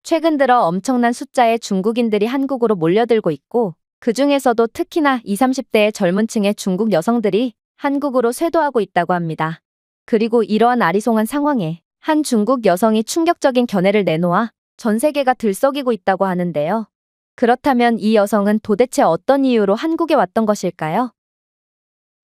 최근 들어 엄청난 숫자의 중국인들이 한국으로 몰려들고 있고, 그 중에서도 특히나 20, 30대의 젊은 층의 중국 여성들이 한국으로 쇄도하고 있다고 합니다. 그리고 이러한 아리송한 상황에 한 중국 여성이 충격적인 견해를 내놓아 전 세계가 들썩이고 있다고 하는데요. 그렇다면 이 여성은 도대체 어떤 이유로 한국에 왔던 것일까요?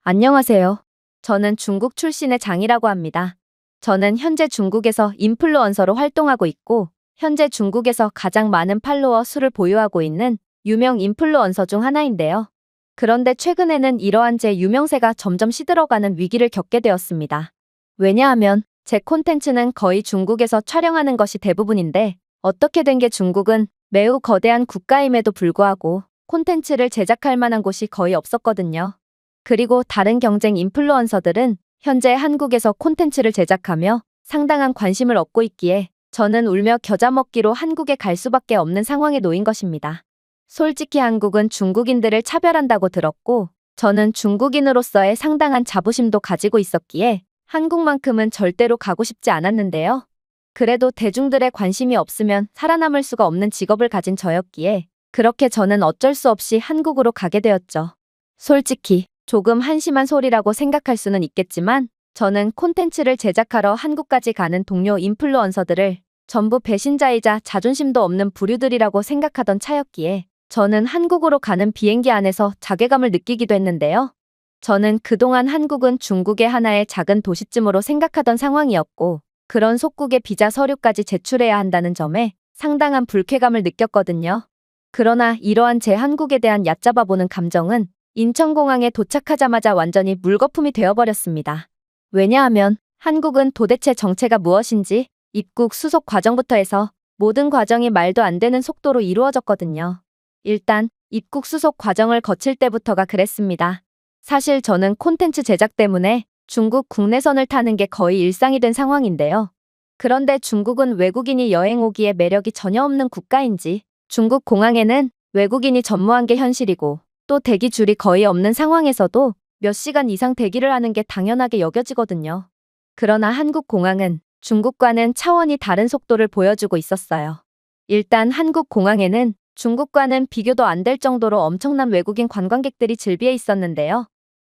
안녕하세요. 저는 중국 출신의 장이라고 합니다. 저는 현재 중국에서 인플루언서로 활동하고 있고, 현재 중국에서 가장 많은 팔로워 수를 보유하고 있는 유명 인플루언서 중 하나인데요. 그런데 최근에는 이러한 제 유명세가 점점 시들어가는 위기를 겪게 되었습니다. 왜냐하면 제 콘텐츠는 거의 중국에서 촬영하는 것이 대부분인데, 어떻게 된 게 중국은 매우 거대한 국가임에도 불구하고 콘텐츠를 제작할 만한 곳이 거의 없었거든요. 그리고 다른 경쟁 인플루언서들은 현재 한국에서 콘텐츠를 제작하며 상당한 관심을 얻고 있기에 저는 울며 겨자 먹기로 한국에 갈 수밖에 없는 상황에 놓인 것입니다. 솔직히 한국은 중국인들을 차별한다고 들었고, 저는 중국인으로서의 상당한 자부심도 가지고 있었기에 한국만큼은 절대로 가고 싶지 않았는데요. 그래도 대중들의 관심이 없으면 살아남을 수가 없는 직업을 가진 저였기에 그렇게 저는 어쩔 수 없이 한국으로 가게 되었죠. 솔직히 조금 한심한 소리라고 생각할 수는 있겠지만, 저는 콘텐츠를 제작하러 한국까지 가는 동료 인플루언서들을 전부 배신자이자 자존심도 없는 부류들이라고 생각하던 차였기에 저는 한국으로 가는 비행기 안에서 자괴감을 느끼기도 했는데요. 저는 그동안 한국은 중국의 하나의 작은 도시쯤으로 생각하던 상황이었고, 그런 속국의 비자 서류까지 제출해야 한다는 점에 상당한 불쾌감을 느꼈거든요. 그러나 이러한 제 한국에 대한 얕잡아보는 감정은 인천공항에 도착하자마자 완전히 물거품이 되어버렸습니다. 왜냐하면 한국은 도대체 정체가 무엇인지 입국 수속 과정부터 해서 모든 과정이 말도 안 되는 속도로 이루어졌거든요. 일단 입국 수속 과정을 거칠 때부터가 그랬습니다. 사실 저는 콘텐츠 제작 때문에 중국 국내선을 타는 게 거의 일상이 된 상황인데요. 그런데 중국은 외국인이 여행 오기에 매력이 전혀 없는 국가인지 중국 공항에는 외국인이 전무한 게 현실이고, 또 대기 줄이 거의 없는 상황에서도 몇 시간 이상 대기를 하는 게 당연하게 여겨지거든요. 그러나 한국 공항은 중국과는 차원이 다른 속도를 보여주고 있었어요. 일단 한국 공항에는 중국과는 비교도 안 될 정도로 엄청난 외국인 관광객들이 즐비해 있었는데요.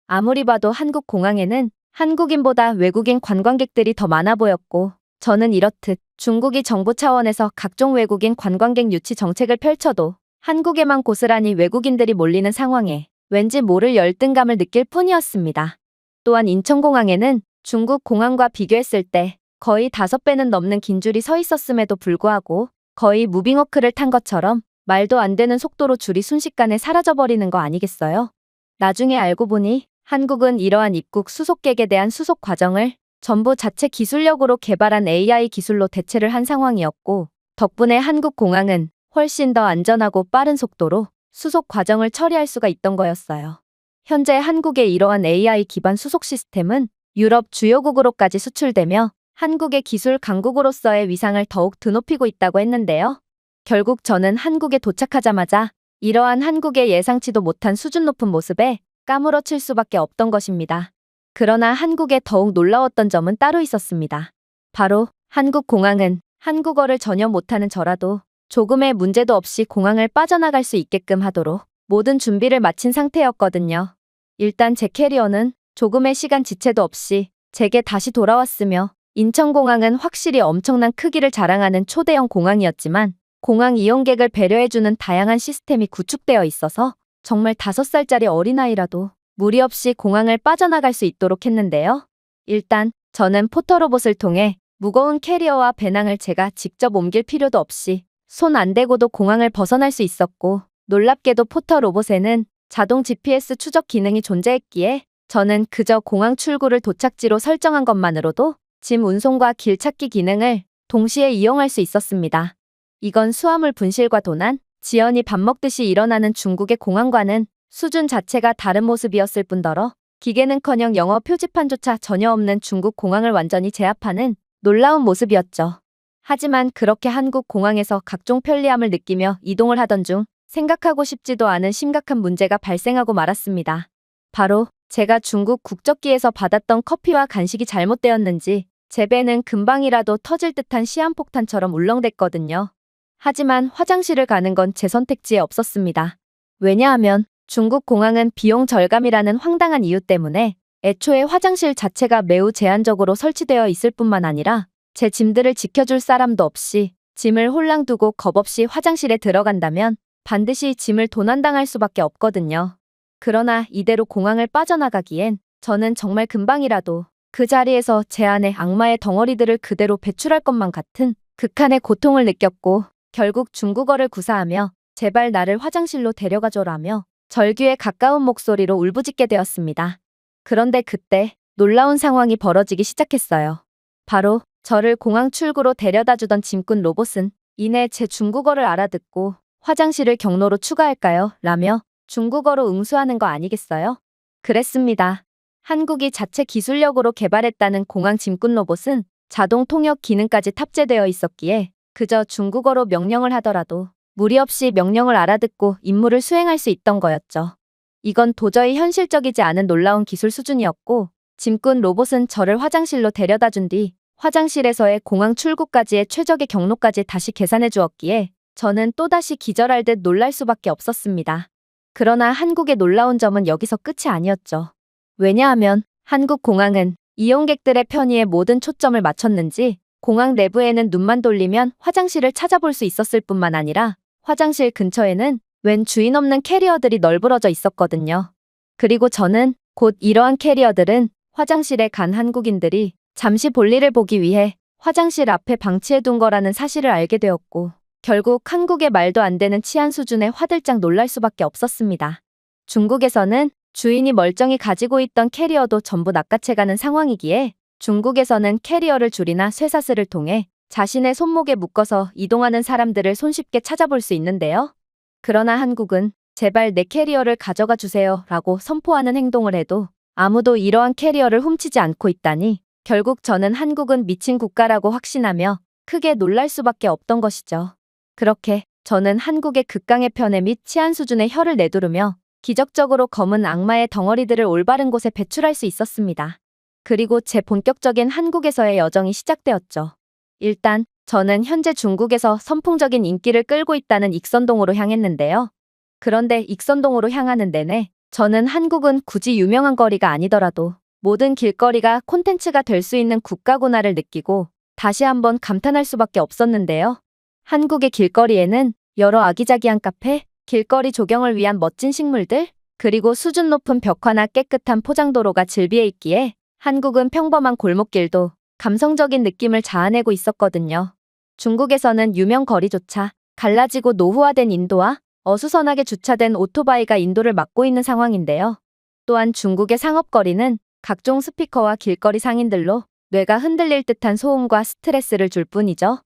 아무리 봐도 한국 공항에는 한국인보다 외국인 관광객들이 더 많아 보였고, 저는 이렇듯 중국이 정부 차원에서 각종 외국인 관광객 유치 정책을 펼쳐도 한국에만 고스란히 외국인들이 몰리는 상황에 왠지 모를 열등감을 느낄 뿐이었습니다. 또한 인천공항에는 중국 공항과 비교했을 때 거의 5배는 넘는 긴 줄이 서 있었음에도 불구하고 거의 무빙워크를 탄 것처럼 말도 안 되는 속도로 줄이 순식간에 사라져버리는 거 아니겠어요? 나중에 알고 보니 한국은 이러한 입국 수속객에 대한 수속 과정을 전부 자체 기술력으로 개발한 AI 기술로 대체를 한 상황이었고, 덕분에 한국 공항은 훨씬 더 안전하고 빠른 속도로 수속 과정을 처리할 수가 있던 거였어요. 현재 한국의 이러한 AI 기반 수속 시스템은 유럽 주요국으로까지 수출되며 한국의 기술 강국으로서의 위상을 더욱 드높이고 있다고 했는데요. 결국 저는 한국에 도착하자마자 이러한 한국의 예상치도 못한 수준 높은 모습에 까무러칠 수밖에 없던 것입니다. 그러나 한국에 더욱 놀라웠던 점은 따로 있었습니다. 바로 한국 공항은 한국어를 전혀 못하는 저라도 조금의 문제도 없이 공항을 빠져나갈 수 있게끔 하도록 모든 준비를 마친 상태였거든요. 일단 제 캐리어는 조금의 시간 지체도 없이 제게 다시 돌아왔으며, 인천공항은 확실히 엄청난 크기를 자랑하는 초대형 공항이었지만 공항 이용객을 배려해주는 다양한 시스템이 구축되어 있어서 정말 5살짜리 어린아이라도 무리 없이 공항을 빠져나갈 수 있도록 했는데요. 일단 저는 포터로봇을 통해 무거운 캐리어와 배낭을 제가 직접 옮길 필요도 없이 손 안 대고도 공항을 벗어날 수 있었고, 놀랍게도 포터로봇에는 자동 GPS 추적 기능이 존재했기에 저는 그저 공항 출구를 도착지로 설정한 것만으로도 짐 운송과 길 찾기 기능을 동시에 이용할 수 있었습니다. 이건 수화물 분실과 도난, 지연이 밥 먹듯이 일어나는 중국의 공항과는 수준 자체가 다른 모습이었을 뿐더러 기계는커녕 영어 표지판조차 전혀 없는 중국 공항을 완전히 제압하는 놀라운 모습이었죠. 하지만 그렇게 한국 공항에서 각종 편리함을 느끼며 이동을 하던 중 생각하고 싶지도 않은 심각한 문제가 발생하고 말았습니다. 바로 제가 중국 국적기에서 받았던 커피와 간식이 잘못되었는지 제 배는 금방이라도 터질 듯한 시한폭탄처럼 울렁댔거든요. 하지만 화장실을 가는 건 제 선택지에 없었습니다. 왜냐하면 중국 공항은 비용 절감이라는 황당한 이유 때문에 애초에 화장실 자체가 매우 제한적으로 설치되어 있을 뿐만 아니라 제 짐들을 지켜줄 사람도 없이 짐을 홀랑 두고 겁없이 화장실에 들어간다면 반드시 짐을 도난당할 수밖에 없거든요. 그러나 이대로 공항을 빠져나가기엔 저는 정말 금방이라도 그 자리에서 제 안에 악마의 덩어리들을 그대로 배출할 것만 같은 극한의 고통을 느꼈고 결국 중국어를 구사하며 제발 나를 화장실로 데려가줘라며 절규에 가까운 목소리로 울부짖게 되었습니다. 그런데 그때 놀라운 상황이 벌어지기 시작했어요. 바로 저를 공항 출구로 데려다주던 짐꾼 로봇은 이내 제 중국어를 알아듣고 화장실을 경로로 추가할까요? 라며 중국어로 응수하는 거 아니겠어요? 그랬습니다. 한국이 자체 기술력으로 개발했다는 공항 짐꾼 로봇은 자동 통역 기능까지 탑재되어 있었기에 그저 중국어로 명령을 하더라도 무리 없이 명령을 알아듣고 임무를 수행할 수 있던 거였죠. 이건 도저히 현실적이지 않은 놀라운 기술 수준이었고 짐꾼 로봇은 저를 화장실로 데려다 준 뒤 화장실에서의 공항 출구까지의 최적의 경로까지 다시 계산해 주었기에 저는 또다시 기절할 듯 놀랄 수밖에 없었습니다. 그러나 한국의 놀라운 점은 여기서 끝이 아니었죠. 왜냐하면 한국 공항은 이용객들의 편의에 모든 초점을 맞췄는지 공항 내부에는 눈만 돌리면 화장실을 찾아볼 수 있었을 뿐만 아니라 화장실 근처에는 웬 주인 없는 캐리어들이 널브러져 있었거든요. 그리고 저는 곧 이러한 캐리어들은 화장실에 간 한국인들이 잠시 볼일을 보기 위해 화장실 앞에 방치해둔 거라는 사실을 알게 되었고 결국 한국의 말도 안 되는 치안 수준에 화들짝 놀랄 수밖에 없었습니다. 중국에서는 주인이 멀쩡히 가지고 있던 캐리어도 전부 낚아채가는 상황이기에 중국에서는 캐리어를 줄이나 쇠사슬을 통해 자신의 손목에 묶어서 이동하는 사람들을 손쉽게 찾아볼 수 있는데요. 그러나 한국은 제발 내 캐리어를 가져가 주세요 라고 선포하는 행동을 해도 아무도 이러한 캐리어를 훔치지 않고 있다니 결국 저는 한국은 미친 국가라고 확신하며 크게 놀랄 수밖에 없던 것이죠. 그렇게 저는 한국의 극강의 편애 및 치안 수준의 혀를 내두르며 기적적으로 검은 악마의 덩어리들을 올바른 곳에 배출할 수 있었습니다. 그리고 제 본격적인 한국에서의 여정이 시작되었죠. 일단 저는 현재 중국에서 선풍적인 인기를 끌고 있다는 익선동으로 향했는데요. 그런데 익선동으로 향하는 내내 저는 한국은 굳이 유명한 거리가 아니더라도 모든 길거리가 콘텐츠가 될 수 있는 국가구나를 느끼고 다시 한번 감탄할 수밖에 없었는데요. 한국의 길거리에는 여러 아기자기한 카페, 길거리 조경을 위한 멋진 식물들, 그리고 수준 높은 벽화나 깨끗한 포장도로가 즐비해 있기에 한국은 평범한 골목길도 감성적인 느낌을 자아내고 있었거든요. 중국에서는 유명 거리조차 갈라지고 노후화된 인도와 어수선하게 주차된 오토바이가 인도를 막고 있는 상황인데요. 또한 중국의 상업거리는 각종 스피커와 길거리 상인들로 뇌가 흔들릴 듯한 소음과 스트레스를 줄 뿐이죠.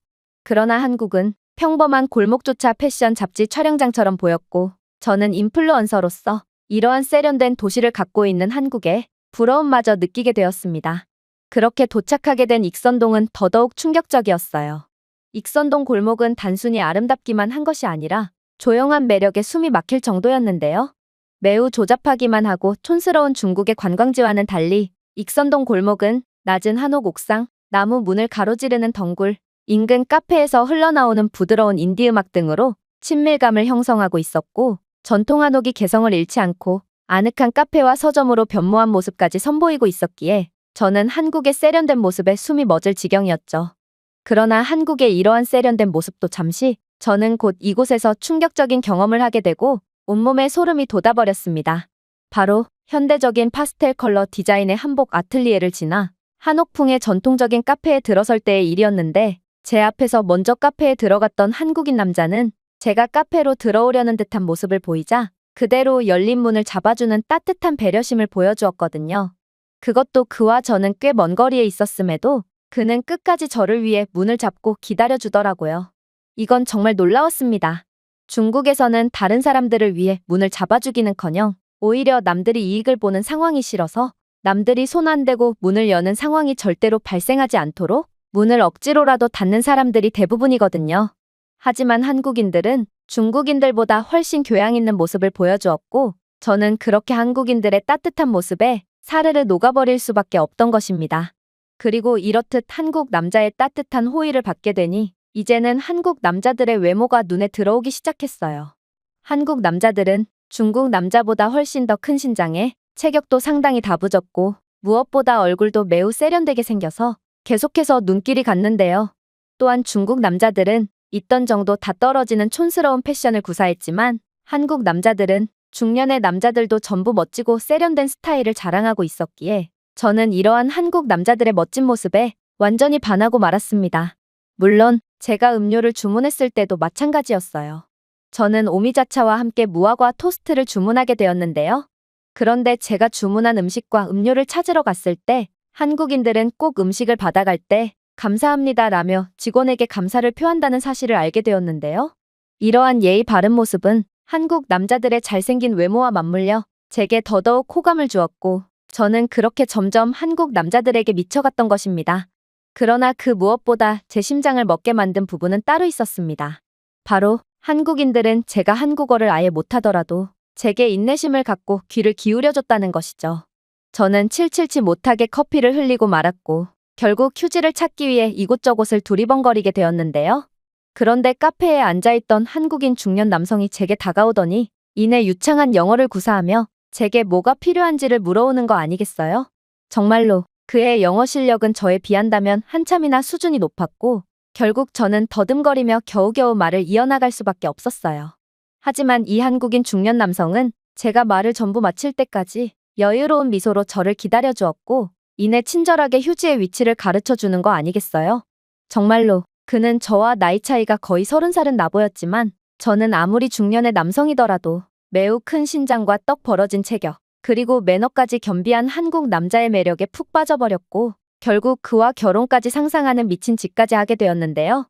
그러나 한국은 평범한 골목조차 패션 잡지 촬영장처럼 보였고 저는 인플루언서로서 이러한 세련된 도시를 갖고 있는 한국에 부러움마저 느끼게 되었습니다. 그렇게 도착하게 된 익선동은 더더욱 충격적이었어요. 익선동 골목은 단순히 아름답기만 한 것이 아니라 조용한 매력에 숨이 막힐 정도였는데요. 매우 조잡하기만 하고 촌스러운 중국의 관광지와는 달리 익선동 골목은 낮은 한옥 옥상, 나무 문을 가로지르는 덩굴, 인근 카페에서 흘러나오는 부드러운 인디 음악 등으로 친밀감을 형성하고 있었고 전통 한옥이 개성을 잃지 않고 아늑한 카페와 서점으로 변모한 모습까지 선보이고 있었기에 저는 한국의 세련된 모습에 숨이 멎을 지경이었죠. 그러나 한국의 이러한 세련된 모습도 잠시 저는 곧 이곳에서 충격적인 경험을 하게 되고 온몸에 소름이 돋아버렸습니다. 바로 현대적인 파스텔 컬러 디자인의 한복 아틀리에를 지나 한옥풍의 전통적인 카페에 들어설 때의 일이었는데 제 앞에서 먼저 카페에 들어갔던 한국인 남자는 제가 카페로 들어오려는 듯한 모습을 보이자 그대로 열린 문을 잡아주는 따뜻한 배려심을 보여주었거든요. 그것도 그와 저는 꽤 먼 거리에 있었음에도 그는 끝까지 저를 위해 문을 잡고 기다려주더라고요. 이건 정말 놀라웠습니다. 중국에서는 다른 사람들을 위해 문을 잡아주기는커녕 오히려 남들이 이익을 보는 상황이 싫어서 남들이 손 안 대고 문을 여는 상황이 절대로 발생하지 않도록 문을 억지로라도 닫는 사람들이 대부분이거든요. 하지만 한국인들은 중국인들보다 훨씬 교양 있는 모습을 보여주었고 저는 그렇게 한국인들의 따뜻한 모습에 사르르 녹아버릴 수밖에 없던 것입니다. 그리고 이렇듯 한국 남자의 따뜻한 호의를 받게 되니 이제는 한국 남자들의 외모가 눈에 들어오기 시작했어요. 한국 남자들은 중국 남자보다 훨씬 더 큰 신장에 체격도 상당히 다부졌고 무엇보다 얼굴도 매우 세련되게 생겨서 계속해서 눈길이 갔는데요. 또한 중국 남자들은 있던 정도 다 떨어지는 촌스러운 패션을 구사했지만 한국 남자들은 중년의 남자들도 전부 멋지고 세련된 스타일을 자랑하고 있었기에 저는 이러한 한국 남자들의 멋진 모습에 완전히 반하고 말았습니다. 물론 제가 음료를 주문했을 때도 마찬가지였어요. 저는 오미자차와 함께 무화과 토스트를 주문하게 되었는데요. 그런데 제가 주문한 음식과 음료를 찾으러 갔을 때 한국인들은 꼭 음식을 받아갈 때 감사합니다 라며 직원에게 감사를 표한다는 사실을 알게 되었는데요. 이러한 예의 바른 모습은 한국 남자들의 잘생긴 외모와 맞물려 제게 더더욱 호감을 주었고 저는 그렇게 점점 한국 남자들에게 미쳐갔던 것입니다. 그러나 그 무엇보다 제 심장을 먹게 만든 부분은 따로 있었습니다. 바로 한국인들은 제가 한국어를 아예 못하더라도 제게 인내심을 갖고 귀를 기울여줬다는 것이죠. 저는 칠칠치 못하게 커피를 흘리고 말았고 결국 휴지를 찾기 위해 이곳저곳을 두리번거리게 되었는데요. 그런데 카페에 앉아있던 한국인 중년 남성이 제게 다가오더니 이내 유창한 영어를 구사하며 제게 뭐가 필요한지를 물어오는 거 아니겠어요? 정말로 그의 영어 실력은 저에 비한다면 한참이나 수준이 높았고 결국 저는 더듬거리며 겨우겨우 말을 이어나갈 수밖에 없었어요. 하지만 이 한국인 중년 남성은 제가 말을 전부 마칠 때까지 여유로운 미소로 저를 기다려주었고 이내 친절하게 휴지의 위치를 가르쳐주는 거 아니겠어요? 정말로 그는 저와 나이 차이가 거의 30살은 나보였지만 저는 아무리 중년의 남성이더라도 매우 큰 신장과 떡 벌어진 체격 그리고 매너까지 겸비한 한국 남자의 매력에 푹 빠져버렸고 결국 그와 결혼까지 상상하는 미친 짓까지 하게 되었는데요.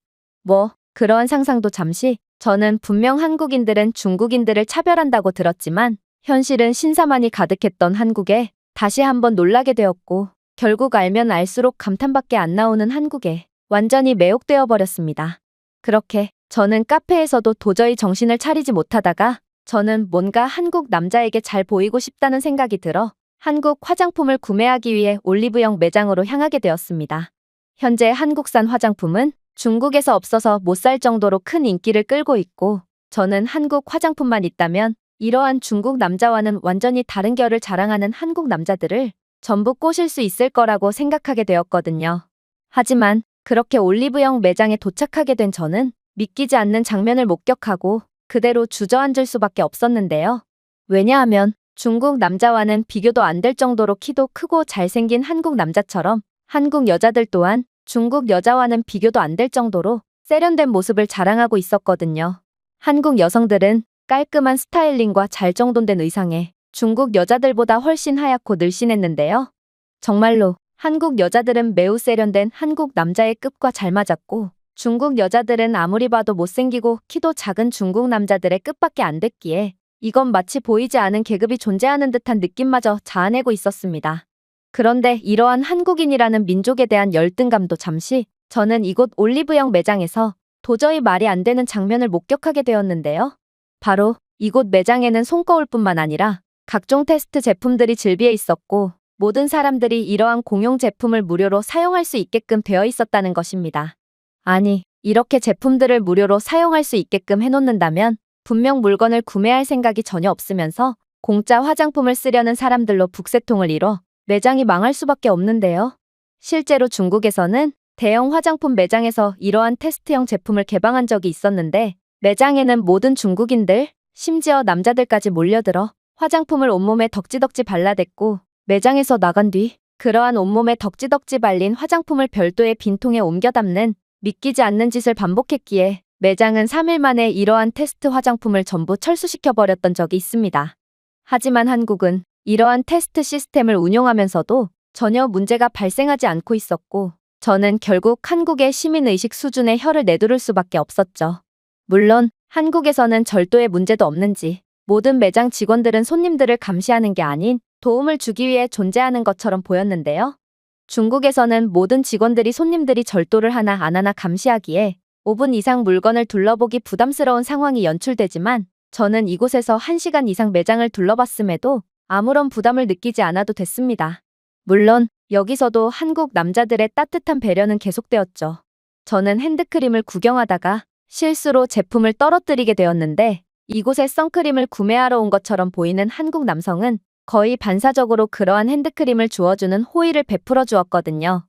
그러한 상상도 잠시 저는 분명 한국인들은 중국인들을 차별한다고 들었지만 현실은 신사만이 가득했던 한국에 다시 한번 놀라게 되었고 결국 알면 알수록 감탄밖에 안 나오는 한국에 완전히 매혹되어 버렸습니다. 그렇게 저는 카페에서도 도저히 정신을 차리지 못하다가 저는 뭔가 한국 남자에게 잘 보이고 싶다는 생각이 들어 한국 화장품을 구매하기 위해 올리브영 매장으로 향하게 되었습니다. 현재 한국산 화장품은 중국에서 없어서 못 살 정도로 큰 인기를 끌고 있고 저는 한국 화장품만 있다면 이러한 중국 남자와는 완전히 다른 결을 자랑하는 한국 남자들을 전부 꼬실 수 있을 거라고 생각하게 되었거든요. 하지만 그렇게 올리브영 매장에 도착하게 된 저는 믿기지 않는 장면을 목격하고 그대로 주저앉을 수밖에 없었는데요. 왜냐하면 중국 남자와는 비교도 안 될 정도로 키도 크고 잘생긴 한국 남자처럼 한국 여자들 또한 중국 여자와는 비교도 안 될 정도로 세련된 모습을 자랑하고 있었거든요. 한국 여성들은 깔끔한 스타일링과 잘 정돈된 의상에 중국 여자들보다 훨씬 하얗고 늘씬했는데요. 정말로 한국 여자들은 매우 세련된 한국 남자의 급과 잘 맞았고 중국 여자들은 아무리 봐도 못생기고 키도 작은 중국 남자들의 끝밖에 안 됐기에 이건 마치 보이지 않은 계급이 존재하는 듯한 느낌마저 자아내고 있었습니다. 그런데 이러한 한국인이라는 민족에 대한 열등감도 잠시 저는 이곳 올리브영 매장에서 도저히 말이 안 되는 장면을 목격하게 되었는데요. 바로 이곳 매장에는 손거울뿐만 아니라 각종 테스트 제품들이 즐비해 있었고 모든 사람들이 이러한 공용 제품을 무료로 사용할 수 있게끔 되어 있었다는 것입니다. 아니, 이렇게 제품들을 무료로 사용할 수 있게끔 해놓는다면 분명 물건을 구매할 생각이 전혀 없으면서 공짜 화장품을 쓰려는 사람들로 북새통을 이뤄 매장이 망할 수밖에 없는데요. 실제로 중국에서는 대형 화장품 매장에서 이러한 테스트형 제품을 개방한 적이 있었는데 매장에는 모든 중국인들, 심지어 남자들까지 몰려들어 화장품을 온몸에 덕지덕지 발라댔고 매장에서 나간 뒤 그러한 온몸에 덕지덕지 발린 화장품을 별도의 빈통에 옮겨 담는 믿기지 않는 짓을 반복했기에 매장은 3일 만에 이러한 테스트 화장품을 전부 철수시켜버렸던 적이 있습니다. 하지만 한국은 이러한 테스트 시스템을 운용하면서도 전혀 문제가 발생하지 않고 있었고 저는 결국 한국의 시민의식 수준에 혀를 내두를 수밖에 없었죠. 물론 한국에서는 절도의 문제도 없는지 모든 매장 직원들은 손님들을 감시하는 게 아닌 도움을 주기 위해 존재하는 것처럼 보였는데요. 중국에서는 모든 직원들이 손님들이 절도를 하나 안 하나 감시하기에 5분 이상 물건을 둘러보기 부담스러운 상황이 연출되지만 저는 이곳에서 1시간 이상 매장을 둘러봤음에도 아무런 부담을 느끼지 않아도 됐습니다. 물론 여기서도 한국 남자들의 따뜻한 배려는 계속되었죠. 저는 핸드크림을 구경하다가 실수로 제품을 떨어뜨리게 되었는데 이곳에 선크림을 구매하러 온 것처럼 보이는 한국 남성은 거의 반사적으로 그러한 핸드크림을 주어주는 호의를 베풀어 주었거든요.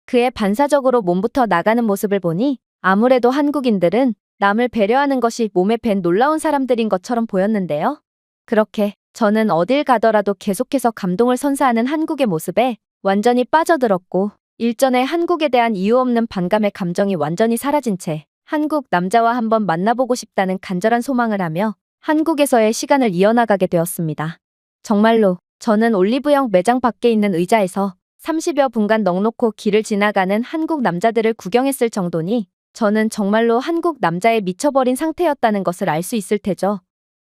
그의 반사적으로 몸부터 나가는 모습을 보니 아무래도 한국인들은 남을 배려하는 것이 몸에 밴 놀라운 사람들인 것처럼 보였는데요. 그렇게 저는 어딜 가더라도 계속해서 감동을 선사하는 한국의 모습에 완전히 빠져들었고 일전에 한국에 대한 이유 없는 반감의 감정이 완전히 사라진 채 한국 남자와 한번 만나보고 싶다는 간절한 소망을 하며 한국에서의 시간을 이어나가게 되었습니다. 정말로 저는 올리브영 매장 밖에 있는 의자에서 30여 분간 넋놓고 길을 지나가는 한국 남자들을 구경했을 정도니 저는 정말로 한국 남자에 미쳐버린 상태였다는 것을 알 수 있을 테죠.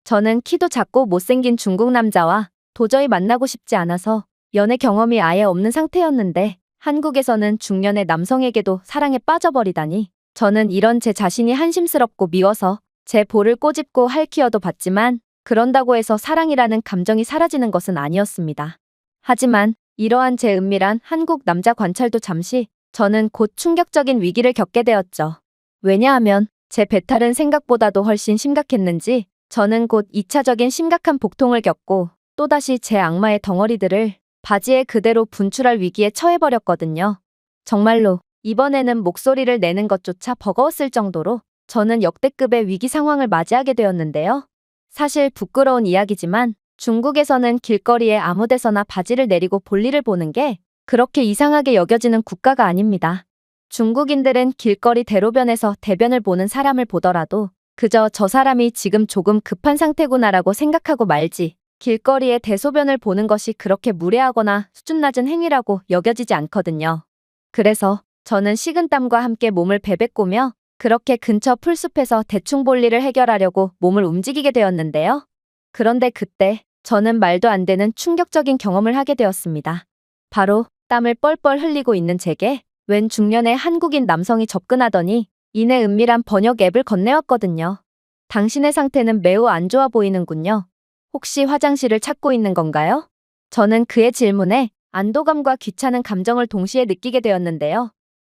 저는 키도 작고 못생긴 중국 남자와 도저히 만나고 싶지 않아서 연애 경험이 아예 없는 상태였는데 한국에서는 중년의 남성에게도 사랑에 빠져버리다니 저는 이런 제 자신이 한심스럽고 미워서 제 볼을 꼬집고 할퀴어도 봤지만 그런다고 해서 사랑이라는 감정이 사라지는 것은 아니었습니다. 하지만 이러한 제 은밀한 한국 남자 관찰도 잠시 저는 곧 충격적인 위기를 겪게 되었죠. 왜냐하면 제 배탈은 생각보다도 훨씬 심각했는지 저는 곧 2차적인 심각한 복통을 겪고 또다시 제 악마의 덩어리들을 바지에 그대로 분출할 위기에 처해버렸거든요. 정말로 이번에는 목소리를 내는 것조차 버거웠을 정도로 저는 역대급의 위기 상황을 맞이하게 되었는데요. 사실 부끄러운 이야기지만 중국에서는 길거리에 아무 데서나 바지를 내리고 볼일을 보는 게 그렇게 이상하게 여겨지는 국가가 아닙니다. 중국인들은 길거리 대로변에서 대변을 보는 사람을 보더라도 그저 저 사람이 지금 조금 급한 상태구나라고 생각하고 말지 길거리에 대소변을 보는 것이 그렇게 무례하거나 수준 낮은 행위라고 여겨지지 않거든요. 그래서 저는 식은땀과 함께 몸을 베베꼬며 그렇게 근처 풀숲에서 대충 볼일을 해결하려고 몸을 움직이게 되었는데요. 그런데 그때 저는 말도 안 되는 충격적인 경험을 하게 되었습니다. 바로 땀을 뻘뻘 흘리고 있는 제게 웬 중년의 한국인 남성이 접근하더니 이내 은밀한 번역 앱을 건네왔거든요. 당신의 상태는 매우 안 좋아 보이는군요. 혹시 화장실을 찾고 있는 건가요? 저는 그의 질문에 안도감과 귀찮은 감정을 동시에 느끼게 되었는데요.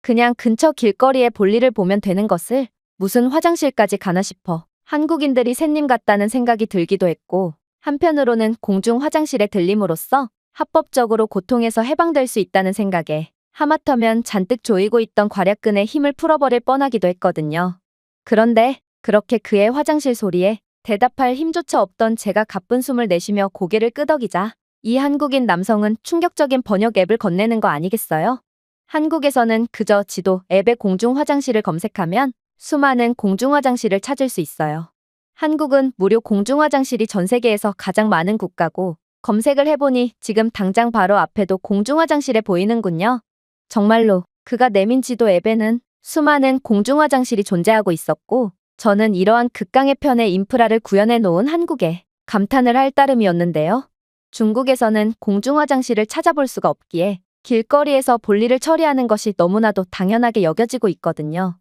그냥 근처 길거리에 볼일을 보면 되는 것을 무슨 화장실까지 가나 싶어 한국인들이 샌님 같다는 생각이 들기도 했고 한편으로는 공중 화장실에 들림으로써 합법적으로 고통에서 해방될 수 있다는 생각에 하마터면 잔뜩 조이고 있던 괄약근의 힘을 풀어버릴 뻔하기도 했거든요. 그런데 그렇게 그의 화장실 소리에 대답할 힘조차 없던 제가 가쁜 숨을 내쉬며 고개를 끄덕이자 이 한국인 남성은 충격적인 번역 앱을 건네는 거 아니겠어요? 한국에서는 그저 지도 앱의 공중 화장실을 검색하면 수많은 공중 화장실을 찾을 수 있어요. 한국은 무료 공중 화장실이 전 세계에서 가장 많은 국가고 검색을 해보니 지금 당장 바로 앞에도 공중 화장실에 보이는군요. 정말로 그가 내민 지도 앱에는 수많은 공중 화장실이 존재하고 있었고 저는 이러한 극강의 편의 인프라를 구현해 놓은 한국에 감탄을 할 따름이었는데요. 중국에서는 공중 화장실을 찾아볼 수가 없기에 길거리에서 볼일을 처리하는 것이 너무나도 당연하게 여겨지고 있거든요.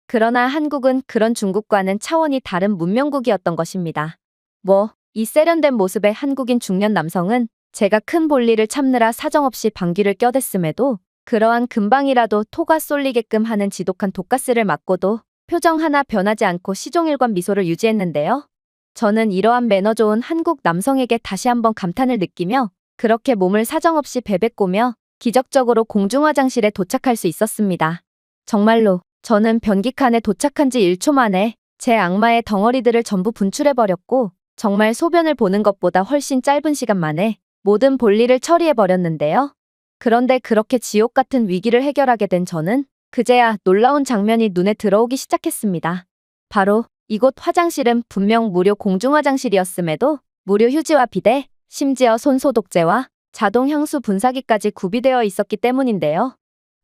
그러나 한국은 그런 중국과는 차원이 다른 문명국이었던 것입니다. 이 세련된 모습의 한국인 중년 남성은 제가 큰 볼일을 참느라 사정없이 방귀를 껴댔음에도 그러한 금방이라도 토가 쏠리게끔 하는 지독한 독가스를 맞고도 표정 하나 변하지 않고 시종일관 미소를 유지했는데요. 저는 이러한 매너 좋은 한국 남성에게 다시 한번 감탄을 느끼며 그렇게 몸을 사정없이 베베꼬며 기적적으로 공중 화장실에 도착할 수 있었습니다. 정말로 저는 변기칸에 도착한 지 1초 만에 제 악마의 덩어리들을 전부 분출해버렸고 정말 소변을 보는 것보다 훨씬 짧은 시간 만에 모든 볼일을 처리해버렸는데요. 그런데 그렇게 지옥 같은 위기를 해결하게 된 저는 그제야 놀라운 장면이 눈에 들어오기 시작했습니다. 바로 이곳 화장실은 분명 무료 공중 화장실이었음에도 무료 휴지와 비데, 심지어 손소독제와 자동 향수 분사기까지 구비되어 있었기 때문인데요.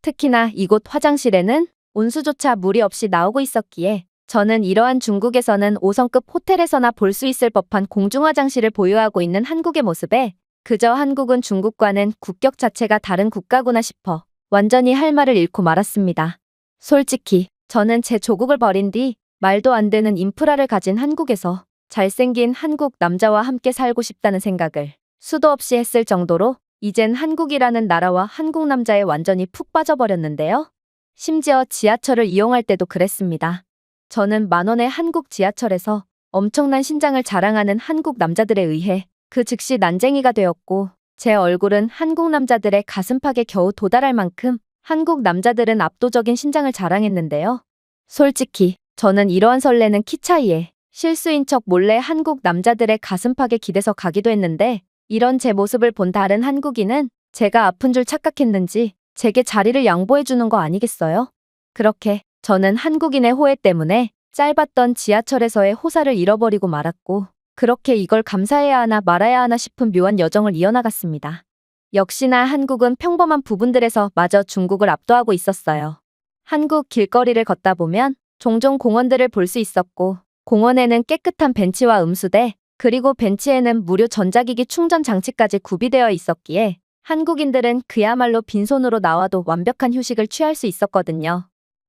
특히나 이곳 화장실에는 온수조차 무리 없이 나오고 있었기에 저는 이러한 중국에서는 5성급 호텔에서나 볼 수 있을 법한 공중 화장실을 보유하고 있는 한국의 모습에 그저 한국은 중국과는 국격 자체가 다른 국가구나 싶어 완전히 할 말을 잃고 말았습니다. 솔직히 저는 제 조국을 버린 뒤 말도 안 되는 인프라를 가진 한국에서 잘생긴 한국 남자와 함께 살고 싶다는 생각을 수도 없이 했을 정도로 이젠 한국이라는 나라와 한국 남자에 완전히 푹 빠져버렸는데요. 심지어 지하철을 이용할 때도 그랬습니다. 저는 만원의 한국 지하철에서 엄청난 신장을 자랑하는 한국 남자들에 의해 그 즉시 난쟁이가 되었고, 제 얼굴은 한국 남자들의 가슴팍에 겨우 도달할 만큼 한국 남자들은 압도적인 신장을 자랑했는데요. 솔직히 저는 이러한 설레는 키 차이에 실수인 척 몰래 한국 남자들의 가슴팍에 기대서 가기도 했는데, 이런 제 모습을 본 다른 한국인은 제가 아픈 줄 착각했는지 제게 자리를 양보해 주는 거 아니겠어요? 그렇게 저는 한국인의 호혜 때문에 짧았던 지하철에서의 호사를 잃어버리고 말았고, 그렇게 이걸 감사해야 하나 말아야 하나 싶은 묘한 여정을 이어나갔습니다. 역시나 한국은 평범한 부분들에서 마저 중국을 압도하고 있었어요. 한국 길거리를 걷다 보면 종종 공원들을 볼 수 있었고, 공원에는 깨끗한 벤치와 음수대, 그리고 벤치에는 무료 전자기기 충전 장치까지 구비되어 있었기에 한국인들은 그야말로 빈손으로 나와도 완벽한 휴식을 취할 수 있었거든요.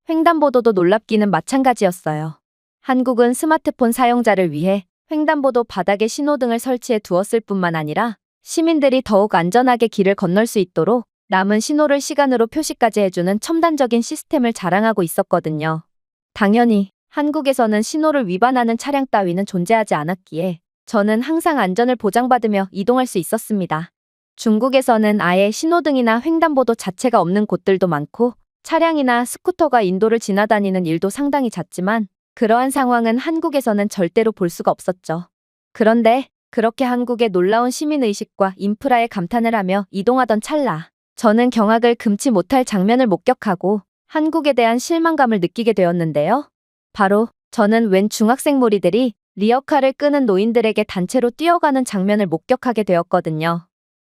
횡단보도도 놀랍기는 마찬가지였어요. 한국은 스마트폰 사용자를 위해 횡단보도 바닥에 신호등을 설치해 두었을 뿐만 아니라 시민들이 더욱 안전하게 길을 건널 수 있도록 남은 신호를 시간으로 표시까지 해주는 첨단적인 시스템을 자랑하고 있었거든요. 당연히 한국에서는 신호를 위반하는 차량 따위는 존재하지 않았기에 저는 항상 안전을 보장받으며 이동할 수 있었습니다. 중국에서는 아예 신호등이나 횡단보도 자체가 없는 곳들도 많고, 차량이나 스쿠터가 인도를 지나다니는 일도 상당히 잦지만 그러한 상황은 한국에서는 절대로 볼 수가 없었죠. 그런데 그렇게 한국의 놀라운 시민의식과 인프라에 감탄을 하며 이동하던 찰나, 저는 경악을 금치 못할 장면을 목격하고 한국에 대한 실망감을 느끼게 되었는데요. 바로 저는 웬 중학생 무리들이 리어카를 끄는 노인들에게 단체로 뛰어가는 장면을 목격하게 되었거든요.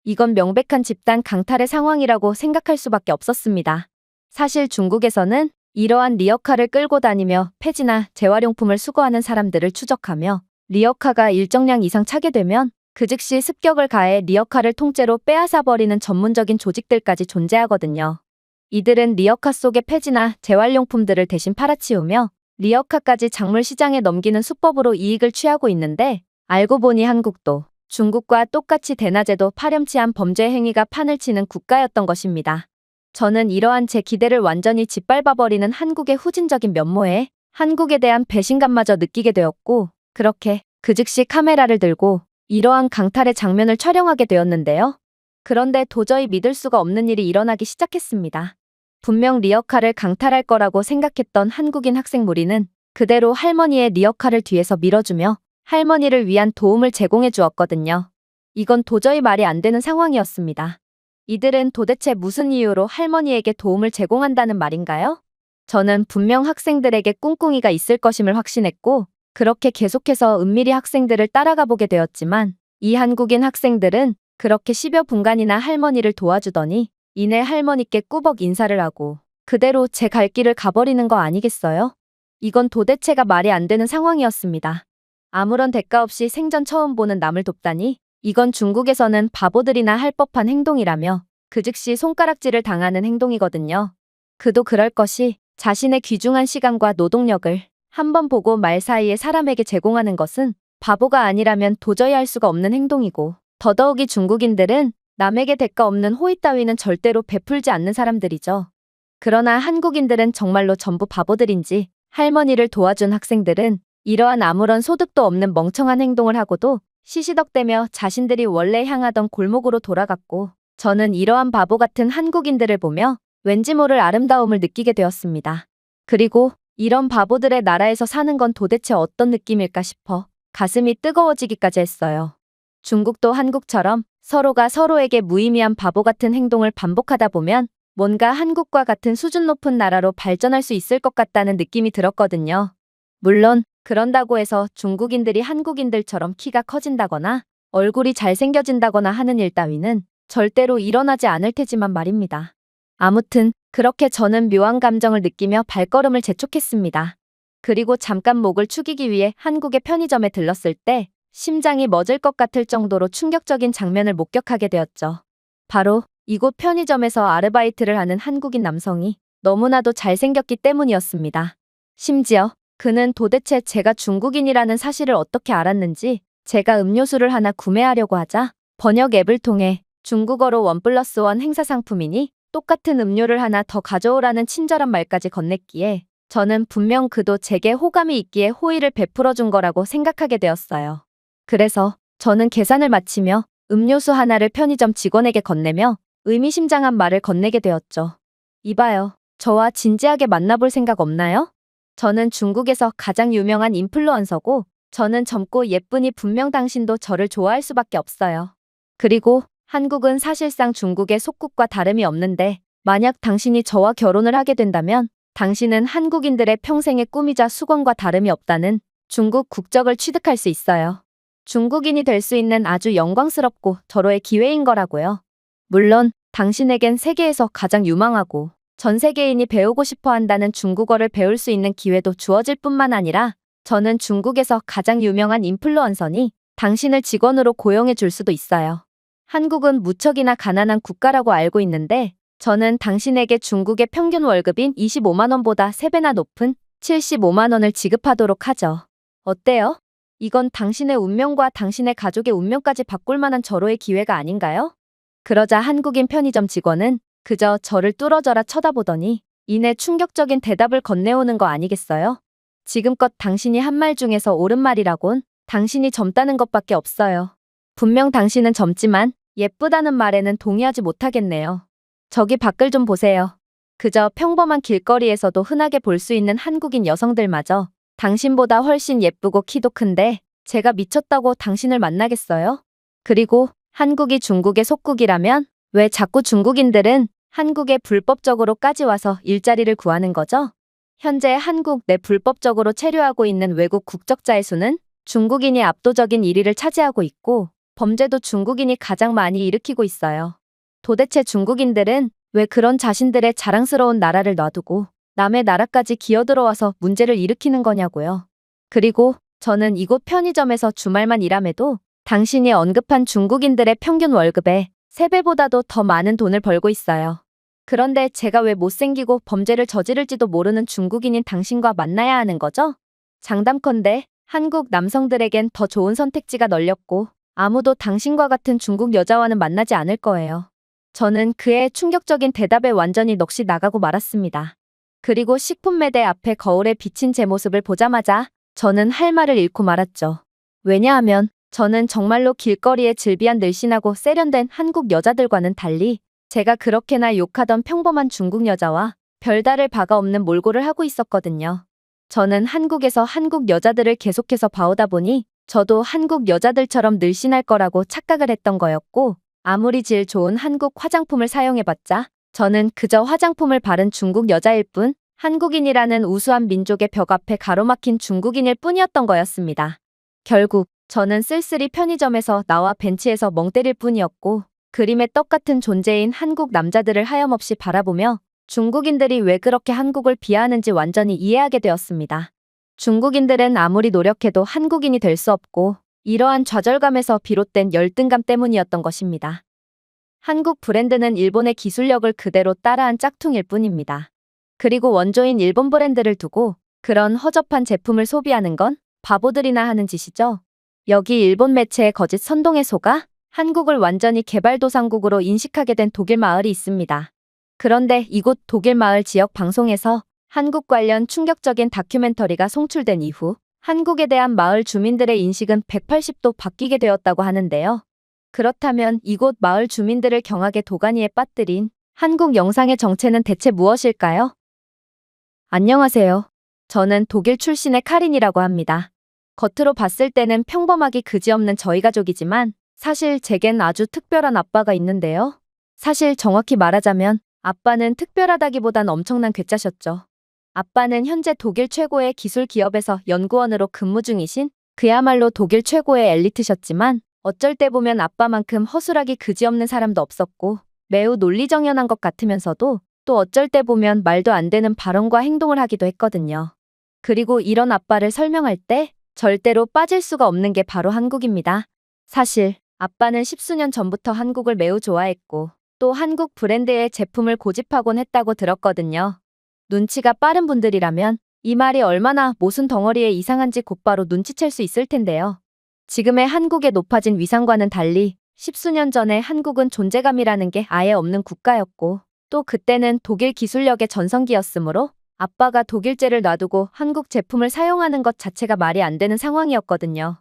이건 명백한 집단 강탈의 상황이라고 생각할 수밖에 없었습니다. 사실 중국에서는 이러한 리어카를 끌고 다니며 폐지나 재활용품을 수거하는 사람들을 추적하며, 리어카가 일정량 이상 차게 되면 그 즉시 습격을 가해 리어카를 통째로 빼앗아버리는 전문적인 조직들까지 존재하거든요. 이들은 리어카 속의 폐지나 재활용품들을 대신 팔아치우며 리어카까지 작물 시장에 넘기는 수법으로 이익을 취하고 있는데, 알고 보니 한국도 중국과 똑같이 대낮에도 파렴치한 범죄 행위가 판을 치는 국가였던 것입니다. 저는 이러한 제 기대를 완전히 짓밟아버리는 한국의 후진적인 면모에 한국에 대한 배신감마저 느끼게 되었고, 그렇게 그 즉시 카메라를 들고 이러한 강탈의 장면을 촬영하게 되었는데요. 그런데 도저히 믿을 수가 없는 일이 일어나기 시작했습니다. 분명 리어카를 강탈할 거라고 생각했던 한국인 학생 무리는 그대로 할머니의 리어카를 뒤에서 밀어주며 할머니를 위한 도움을 제공해 주었거든요. 이건 도저히 말이 안 되는 상황이었습니다. 이들은 도대체 무슨 이유로 할머니에게 도움을 제공한다는 말인가요? 저는 분명 학생들에게 꿍꿍이가 있을 것임을 확신했고, 그렇게 계속해서 은밀히 학생들을 따라가 보게 되었지만, 이 한국인 학생들은 그렇게 10여 분간이나 할머니를 도와주더니 이내 할머니께 꾸벅 인사를 하고 그대로 제 갈 길을 가버리는 거 아니겠어요? 이건 도대체가 말이 안 되는 상황이었습니다. 아무런 대가 없이 생전 처음 보는 남을 돕다니, 이건 중국에서는 바보들이나 할 법한 행동이라며 그 즉시 손가락질을 당하는 행동이거든요. 그도 그럴 것이 자신의 귀중한 시간과 노동력을 한 번 보고 말 사이에 사람에게 제공하는 것은 바보가 아니라면 도저히 할 수가 없는 행동이고, 더더욱이 중국인들은 남에게 대가 없는 호의 따위는 절대로 베풀지 않는 사람들이죠. 그러나 한국인들은 정말로 전부 바보들인지 할머니를 도와준 학생들은 이러한 아무런 소득도 없는 멍청한 행동을 하고도 시시덕대며 자신들이 원래 향하던 골목으로 돌아갔고, 저는 이러한 바보 같은 한국인들을 보며 왠지 모를 아름다움을 느끼게 되었습니다. 그리고 이런 바보들의 나라에서 사는 건 도대체 어떤 느낌일까 싶어 가슴이 뜨거워지기까지 했어요. 중국도 한국처럼 서로가 서로에게 무의미한 바보 같은 행동을 반복하다 보면 뭔가 한국과 같은 수준 높은 나라로 발전할 수 있을 것 같다는 느낌이 들었거든요. 물론 그런다고 해서 중국인들이 한국인들처럼 키가 커진다거나 얼굴이 잘생겨진다거나 하는 일 따위는 절대로 일어나지 않을 테지만 말입니다. 아무튼 그렇게 저는 묘한 감정을 느끼며 발걸음을 재촉했습니다. 그리고 잠깐 목을 축이기 위해 한국의 편의점에 들렀을 때 심장이 멎을 것 같을 정도로 충격적인 장면을 목격하게 되었죠. 바로 이곳 편의점에서 아르바이트를 하는 한국인 남성이 너무나도 잘생겼기 때문이었습니다. 심지어 그는 도대체 제가 중국인이라는 사실을 어떻게 알았는지 제가 음료수를 하나 구매하려고 하자 번역 앱을 통해 중국어로 1+1 행사 상품이니 똑같은 음료를 하나 더 가져오라는 친절한 말까지 건넸기에 저는 분명 그도 제게 호감이 있기에 호의를 베풀어 준 거라고 생각하게 되었어요. 그래서 저는 계산을 마치며 음료수 하나를 편의점 직원에게 건네며 의미심장한 말을 건네게 되었죠. 이봐요. 저와 진지하게 만나볼 생각 없나요? 저는 중국에서 가장 유명한 인플루언서고 저는 젊고 예쁘니 분명 당신도 저를 좋아할 수밖에 없어요. 그리고 한국은 사실상 중국의 속국과 다름이 없는데 만약 당신이 저와 결혼을 하게 된다면 당신은 한국인들의 평생의 꿈이자 수건과 다름이 없다는 중국 국적을 취득할 수 있어요. 중국인이 될 수 있는 아주 영광스럽고 절호의 기회인 거라고요. 물론 당신에겐 세계에서 가장 유망하고 전 세계인이 배우고 싶어 한다는 중국어를 배울 수 있는 기회도 주어질 뿐만 아니라 저는 중국에서 가장 유명한 인플루언서니 당신을 직원으로 고용해 줄 수도 있어요. 한국은 무척이나 가난한 국가라고 알고 있는데 저는 당신에게 중국의 평균 월급인 25만 원보다 3배나 높은 75만 원을 지급하도록 하죠. 어때요? 이건 당신의 운명과 당신의 가족의 운명까지 바꿀 만한 절호의 기회가 아닌가요? 그러자 한국인 편의점 직원은 그저 저를 뚫어져라 쳐다보더니 이내 충격적인 대답을 건네오는 거 아니겠어요? 지금껏 당신이 한 말 중에서 옳은 말이라곤 당신이 젊다는 것밖에 없어요. 분명 당신은 젊지만 예쁘다는 말에는 동의하지 못하겠네요. 저기 밖을 좀 보세요. 그저 평범한 길거리에서도 흔하게 볼 수 있는 한국인 여성들마저 당신보다 훨씬 예쁘고 키도 큰데 제가 미쳤다고 당신을 만나겠어요? 그리고 한국이 중국의 속국이라면 왜 자꾸 중국인들은 한국에 불법적으로까지 와서 일자리를 구하는 거죠? 현재 한국 내 불법적으로 체류하고 있는 외국 국적자의 수는 중국인이 압도적인 1위를 차지하고 있고 범죄도 중국인이 가장 많이 일으키고 있어요. 도대체 중국인들은 왜 그런 자신들의 자랑스러운 나라를 놔두고 남의 나라까지 기어들어와서 문제를 일으키는 거냐고요. 그리고 저는 이곳 편의점에서 주말만 일함에도 당신이 언급한 중국인들의 평균 월급의 3배보다도 더 많은 돈을 벌고 있어요. 그런데 제가 왜 못생기고 범죄를 저지를지도 모르는 중국인인 당신과 만나야 하는 거죠? 장담컨대 한국 남성들에겐 더 좋은 선택지가 널렸고 아무도 당신과 같은 중국 여자와는 만나지 않을 거예요. 저는 그의 충격적인 대답에 완전히 넋이 나가고 말았습니다. 그리고 식품 매대 앞에 거울에 비친 제 모습을 보자마자 저는 할 말을 잃고 말았죠. 왜냐하면 저는 정말로 길거리에 즐비한 늘씬하고 세련된 한국 여자들과는 달리 제가 그렇게나 욕하던 평범한 중국 여자와 별다를 바가 없는 몰골을 하고 있었거든요. 저는 한국에서 한국 여자들을 계속해서 봐오다 보니 저도 한국 여자들처럼 늘씬할 거라고 착각을 했던 거였고 아무리 질 좋은 한국 화장품을 사용해봤자 저는 그저 화장품을 바른 중국 여자일 뿐 한국인이라는 우수한 민족의 벽 앞에 가로막힌 중국인일 뿐이었던 거였습니다. 결국 저는 쓸쓸히 편의점에서 나와 벤치에서 멍 때릴 뿐이었고 그림의 떡 같은 존재인 한국 남자들을 하염없이 바라보며 중국인들이 왜 그렇게 한국을 비하하는지 완전히 이해하게 되었습니다. 중국인들은 아무리 노력해도 한국인이 될 수 없고 이러한 좌절감에서 비롯된 열등감 때문이었던 것입니다. 한국 브랜드는 일본의 기술력을 그대로 따라한 짝퉁일 뿐입니다. 그리고 원조인 일본 브랜드를 두고 그런 허접한 제품을 소비하는 건 바보들이나 하는 짓이죠. 여기 일본 매체의 거짓 선동에 속아 한국을 완전히 개발도상국으로 인식하게 된 독일 마을이 있습니다. 그런데 이곳 독일 마을 지역 방송에서 한국 관련 충격적인 다큐멘터리가 송출된 이후 한국에 대한 마을 주민들의 인식은 180도 바뀌게 되었다고 하는데요. 그렇다면 이곳 마을 주민들을 경악의 도가니에 빠뜨린 한국 영상의 정체는 대체 무엇일까요? 안녕하세요. 저는 독일 출신의 카린이라고 합니다. 겉으로 봤을 때는 평범하기 그지없는 저희 가족이지만 사실 제겐 아주 특별한 아빠가 있는데요. 사실 정확히 말하자면 아빠는 특별하다기보단 엄청난 괴짜셨죠. 아빠는 현재 독일 최고의 기술 기업에서 연구원으로 근무 중이신 그야말로 독일 최고의 엘리트셨지만 어쩔 때 보면 아빠만큼 허술하기 그지없는 사람도 없었고 매우 논리정연한 것 같으면서도 또 어쩔 때 보면 말도 안 되는 발언과 행동을 하기도 했거든요. 그리고 이런 아빠를 설명할 때 절대로 빠질 수가 없는 게 바로 한국입니다. 사실 아빠는 십수년 전부터 한국을 매우 좋아했고 또 한국 브랜드의 제품을 고집하곤 했다고 들었거든요. 눈치가 빠른 분들이라면 이 말이 얼마나 모순 덩어리에 이상한지 곧바로 눈치챌 수 있을 텐데요. 지금의 한국의 높아진 위상과는 달리 십수년 전에 한국은 존재감이라는 게 아예 없는 국가였고 또 그때는 독일 기술력의 전성기였으므로 아빠가 독일제를 놔두고 한국 제품을 사용하는 것 자체가 말이 안 되는 상황이었거든요.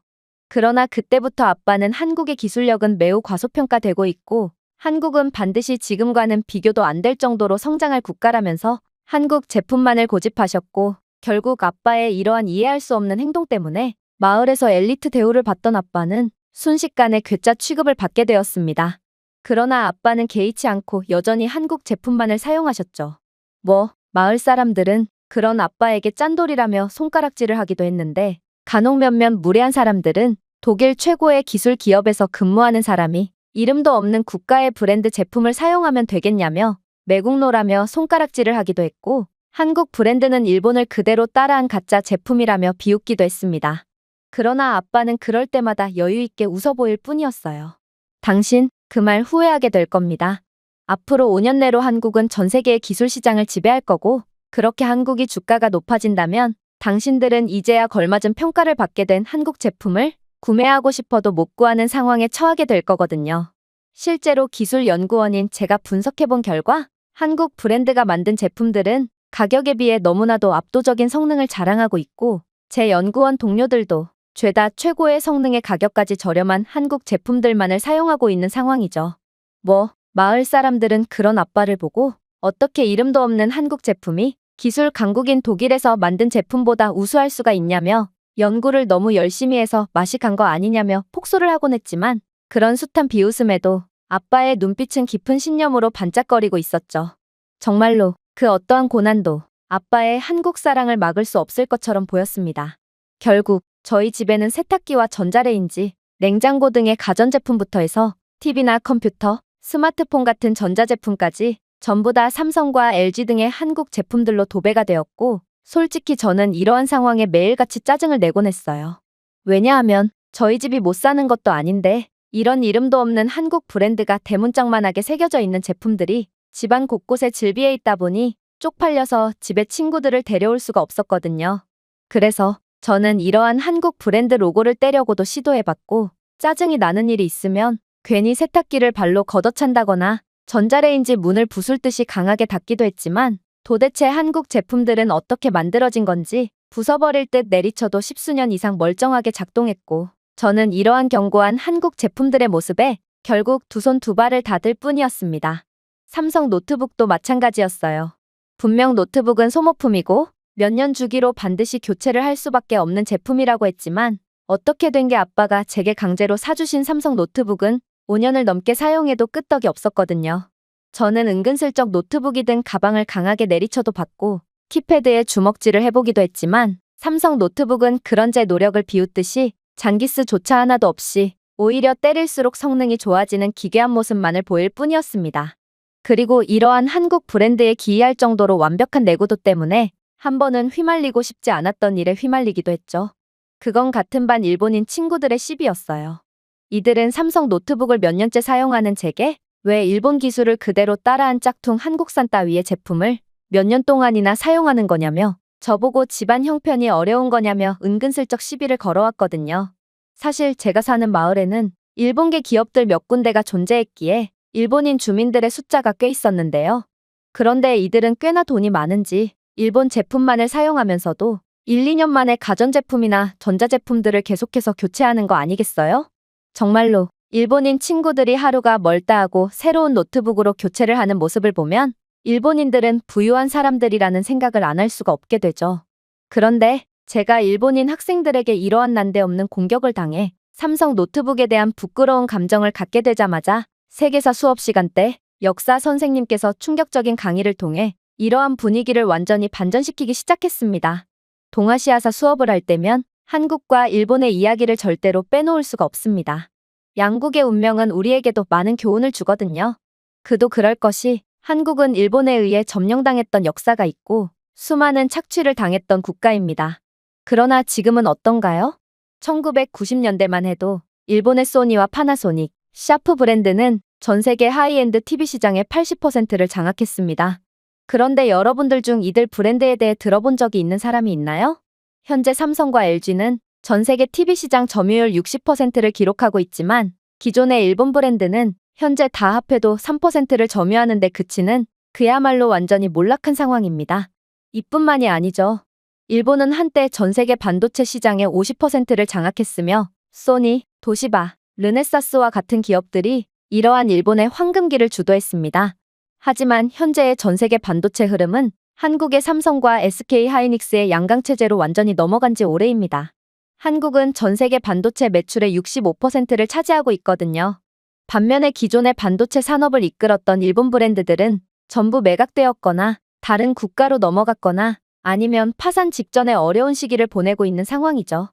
그러나 그때부터 아빠는 한국의 기술력은 매우 과소평가되고 있고 한국은 반드시 지금과는 비교도 안 될 정도로 성장할 국가라면서 한국 제품만을 고집하셨고 결국 아빠의 이러한 이해할 수 없는 행동 때문에 마을에서 엘리트 대우를 받던 아빠는 순식간에 괴짜 취급을 받게 되었습니다. 그러나 아빠는 개의치 않고 여전히 한국 제품만을 사용하셨죠. 마을 사람들은 그런 아빠에게 짠돌이라며 손가락질을 하기도 했는데 간혹 몇몇 무례한 사람들은 독일 최고의 기술 기업에서 근무하는 사람이 이름도 없는 국가의 브랜드 제품을 사용하면 되겠냐며 매국노라며 손가락질을 하기도 했고 한국 브랜드는 일본을 그대로 따라한 가짜 제품이라며 비웃기도 했습니다. 그러나 아빠는 그럴 때마다 여유 있게 웃어 보일 뿐이었어요. 당신 그 말 후회하게 될 겁니다. 앞으로 5년 내로 한국은 전 세계의 기술 시장을 지배할 거고 그렇게 한국이 주가가 높아진다면 당신들은 이제야 걸맞은 평가를 받게 된 한국 제품을 구매하고 싶어도 못 구하는 상황에 처하게 될 거거든요. 실제로 기술연구원인 제가 분석해본 결과 한국 브랜드가 만든 제품들은 가격에 비해 너무나도 압도적인 성능을 자랑하고 있고 제 연구원 동료들도 죄다 최고의 성능의 가격까지 저렴한 한국 제품들만을 사용하고 있는 상황이죠. 마을 사람들은 그런 아빠를 보고 어떻게 이름도 없는 한국 제품이 기술 강국인 독일에서 만든 제품보다 우수할 수가 있냐며 연구를 너무 열심히 해서 맛이 간 거 아니냐며 폭소를 하곤 했지만 그런 숱한 비웃음에도 아빠의 눈빛은 깊은 신념으로 반짝거리고 있었죠. 정말로 그 어떠한 고난도 아빠의 한국 사랑을 막을 수 없을 것처럼 보였습니다. 결국 저희 집에는 세탁기와 전자레인지, 냉장고 등의 가전제품부터 해서 TV나 컴퓨터, 스마트폰 같은 전자제품까지 전부 다 삼성과 LG 등의 한국 제품들로 도배가 되었고 솔직히 저는 이러한 상황에 매일같이 짜증을 내곤 했어요. 왜냐하면 저희 집이 못 사는 것도 아닌데 이런 이름도 없는 한국 브랜드가 대문짝만하게 새겨져 있는 제품들이 집안 곳곳에 즐비해 있다 보니 쪽팔려서 집에 친구들을 데려올 수가 없었거든요. 그래서 저는 이러한 한국 브랜드 로고를 떼려고도 시도해봤고 짜증이 나는 일이 있으면 괜히 세탁기를 발로 걷어찬다거나 전자레인지 문을 부술듯이 강하게 닫기도 했지만 도대체 한국 제품들은 어떻게 만들어진 건지 부숴버릴 듯 내리쳐도 십수년 이상 멀쩡하게 작동했고 저는 이러한 견고한 한국 제품들의 모습에 결국 두 손 두 발을 닫을 뿐이었습니다. 삼성 노트북도 마찬가지였어요. 분명 노트북은 소모품이고 몇 년 주기로 반드시 교체를 할 수밖에 없는 제품이라고 했지만 어떻게 된 게 아빠가 제게 강제로 사주신 삼성 노트북은 5년을 넘게 사용해도 끄떡이 없었거든요. 저는 은근슬쩍 노트북이든 가방을 강하게 내리쳐도 봤고 키패드에 주먹질을 해보기도 했지만 삼성 노트북은 그런 제 노력을 비웃듯이 장기스조차 하나도 없이 오히려 때릴수록 성능이 좋아지는 기괴한 모습만을 보일 뿐이었습니다. 그리고 이러한 한국 브랜드에 기이할 정도로 완벽한 내구도 때문에 한 번은 휘말리고 싶지 않았던 일에 휘말리기도 했죠. 그건 같은 반 일본인 친구들의 시비였어요. 이들은 삼성 노트북을 몇 년째 사용하는 제게 왜 일본 기술을 그대로 따라한 짝퉁 한국산 따위의 제품을 몇 년 동안이나 사용하는 거냐며 저보고 집안 형편이 어려운 거냐며 은근슬쩍 시비를 걸어왔거든요. 사실 제가 사는 마을에는 일본계 기업들 몇 군데가 존재했기에 일본인 주민들의 숫자가 꽤 있었는데요. 그런데 이들은 꽤나 돈이 많은지 일본 제품만을 사용하면서도 1, 2년 만에 가전제품이나 전자제품들을 계속해서 교체하는 거 아니겠어요? 정말로 일본인 친구들이 하루가 멀다 하고 새로운 노트북으로 교체를 하는 모습을 보면 일본인들은 부유한 사람들이라는 생각을 안 할 수가 없게 되죠. 그런데 제가 일본인 학생들에게 이러한 난데없는 공격을 당해 삼성 노트북에 대한 부끄러운 감정을 갖게 되자마자 세계사 수업 시간 때 역사 선생님께서 충격적인 강의를 통해 이러한 분위기를 완전히 반전시키기 시작했습니다. 동아시아사 수업을 할 때면 한국과 일본의 이야기를 절대로 빼놓을 수가 없습니다. 양국의 운명은 우리에게도 많은 교훈을 주거든요. 그도 그럴 것이 한국은 일본에 의해 점령당했던 역사가 있고 수많은 착취를 당했던 국가입니다. 그러나 지금은 어떤가요? 1990년대만 해도 일본의 소니와 파나소닉, 샤프 브랜드는 전 세계 하이엔드 TV 시장의 80%를 장악했습니다. 그런데 여러분들 중 이들 브랜드에 대해 들어본 적이 있는 사람이 있나요? 현재 삼성과 LG는 전 세계 TV 시장 점유율 60%를 기록하고 있지만 기존의 일본 브랜드는 현재 다 합해도 3%를 점유하는 데 그치는 그야말로 완전히 몰락한 상황입니다. 이뿐만이 아니죠. 일본은 한때 전 세계 반도체 시장의 50%를 장악했으며 소니, 도시바, 르네사스와 같은 기업들이 이러한 일본의 황금기를 주도했습니다. 하지만 현재의 전 세계 반도체 흐름은 한국의 삼성과 SK 하이닉스의 양강체제로 완전히 넘어간 지 오래입니다. 한국은 전 세계 반도체 매출의 65%를 차지하고 있거든요. 반면에 기존의 반도체 산업을 이끌었던 일본 브랜드들은 전부 매각되었거나 다른 국가로 넘어갔거나 아니면 파산 직전의 어려운 시기를 보내고 있는 상황이죠.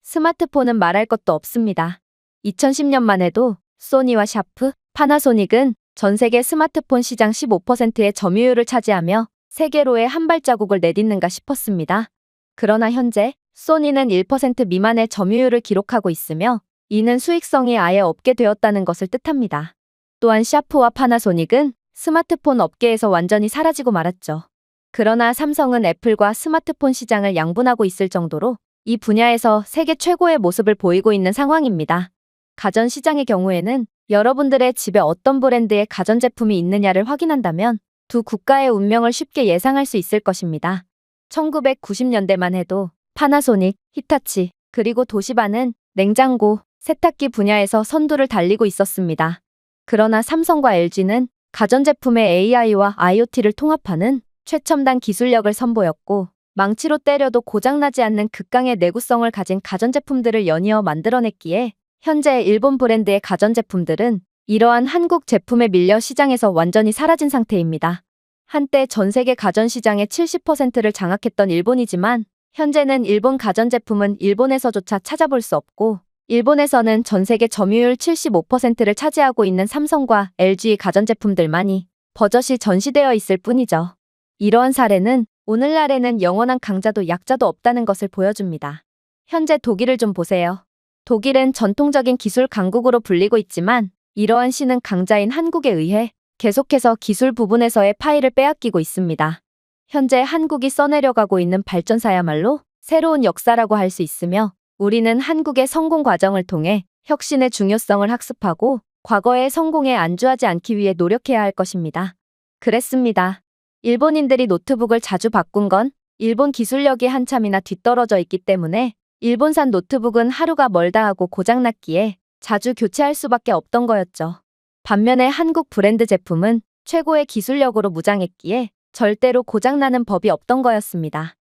스마트폰은 말할 것도 없습니다. 2010년만 해도 소니와 샤프, 파나소닉은 전 세계 스마트폰 시장 15%의 점유율을 차지하며 세계로의 한 발자국을 내딛는가 싶었습니다. 그러나 현재 소니는 1% 미만의 점유율을 기록하고 있으며 이는 수익성이 아예 없게 되었다는 것을 뜻합니다. 또한 샤프와 파나소닉은 스마트폰 업계에서 완전히 사라지고 말았죠. 그러나 삼성은 애플과 스마트폰 시장을 양분하고 있을 정도로 이 분야에서 세계 최고의 모습을 보이고 있는 상황입니다. 가전시장의 경우에는 여러분들의 집에 어떤 브랜드의 가전제품이 있느냐를 확인한다면 두 국가의 운명을 쉽게 예상할 수 있을 것입니다. 1990년대만 해도 파나소닉, 히타치, 그리고 도시바는 냉장고, 세탁기 분야에서 선두를 달리고 있었습니다. 그러나 삼성과 LG는 가전제품의 AI와 IoT를 통합하는 최첨단 기술력을 선보였고 망치로 때려도 고장나지 않는 극강의 내구성을 가진 가전제품들을 연이어 만들어냈기에 현재 일본 브랜드의 가전제품들은 이러한 한국 제품에 밀려 시장에서 완전히 사라진 상태입니다. 한때 전 세계 가전시장의 70%를 장악했던 일본이지만 현재는 일본 가전제품은 일본에서조차 찾아볼 수 없고 일본에서는 전 세계 점유율 75%를 차지하고 있는 삼성과 LG 가전제품들만이 버젓이 전시되어 있을 뿐이죠. 이러한 사례는 오늘날에는 영원한 강자도 약자도 없다는 것을 보여줍니다. 현재 독일을 좀 보세요. 독일은 전통적인 기술 강국으로 불리고 있지만 이러한 신흥 강자인 한국에 의해 계속해서 기술 부분에서의 파일을 빼앗기고 있습니다. 현재 한국이 써내려가고 있는 발전사야말로 새로운 역사라고 할 수 있으며 우리는 한국의 성공 과정을 통해 혁신의 중요성을 학습하고 과거의 성공에 안주하지 않기 위해 노력해야 할 것입니다. 그랬습니다. 일본인들이 노트북을 자주 바꾼 건 일본 기술력이 한참이나 뒤떨어져 있기 때문에 일본산 노트북은 하루가 멀다 하고 고장났기에 자주 교체할 수밖에 없던 거였죠. 반면에 한국 브랜드 제품은 최고의 기술력으로 무장했기에 절대로 고장나는 법이 없던 거였습니다.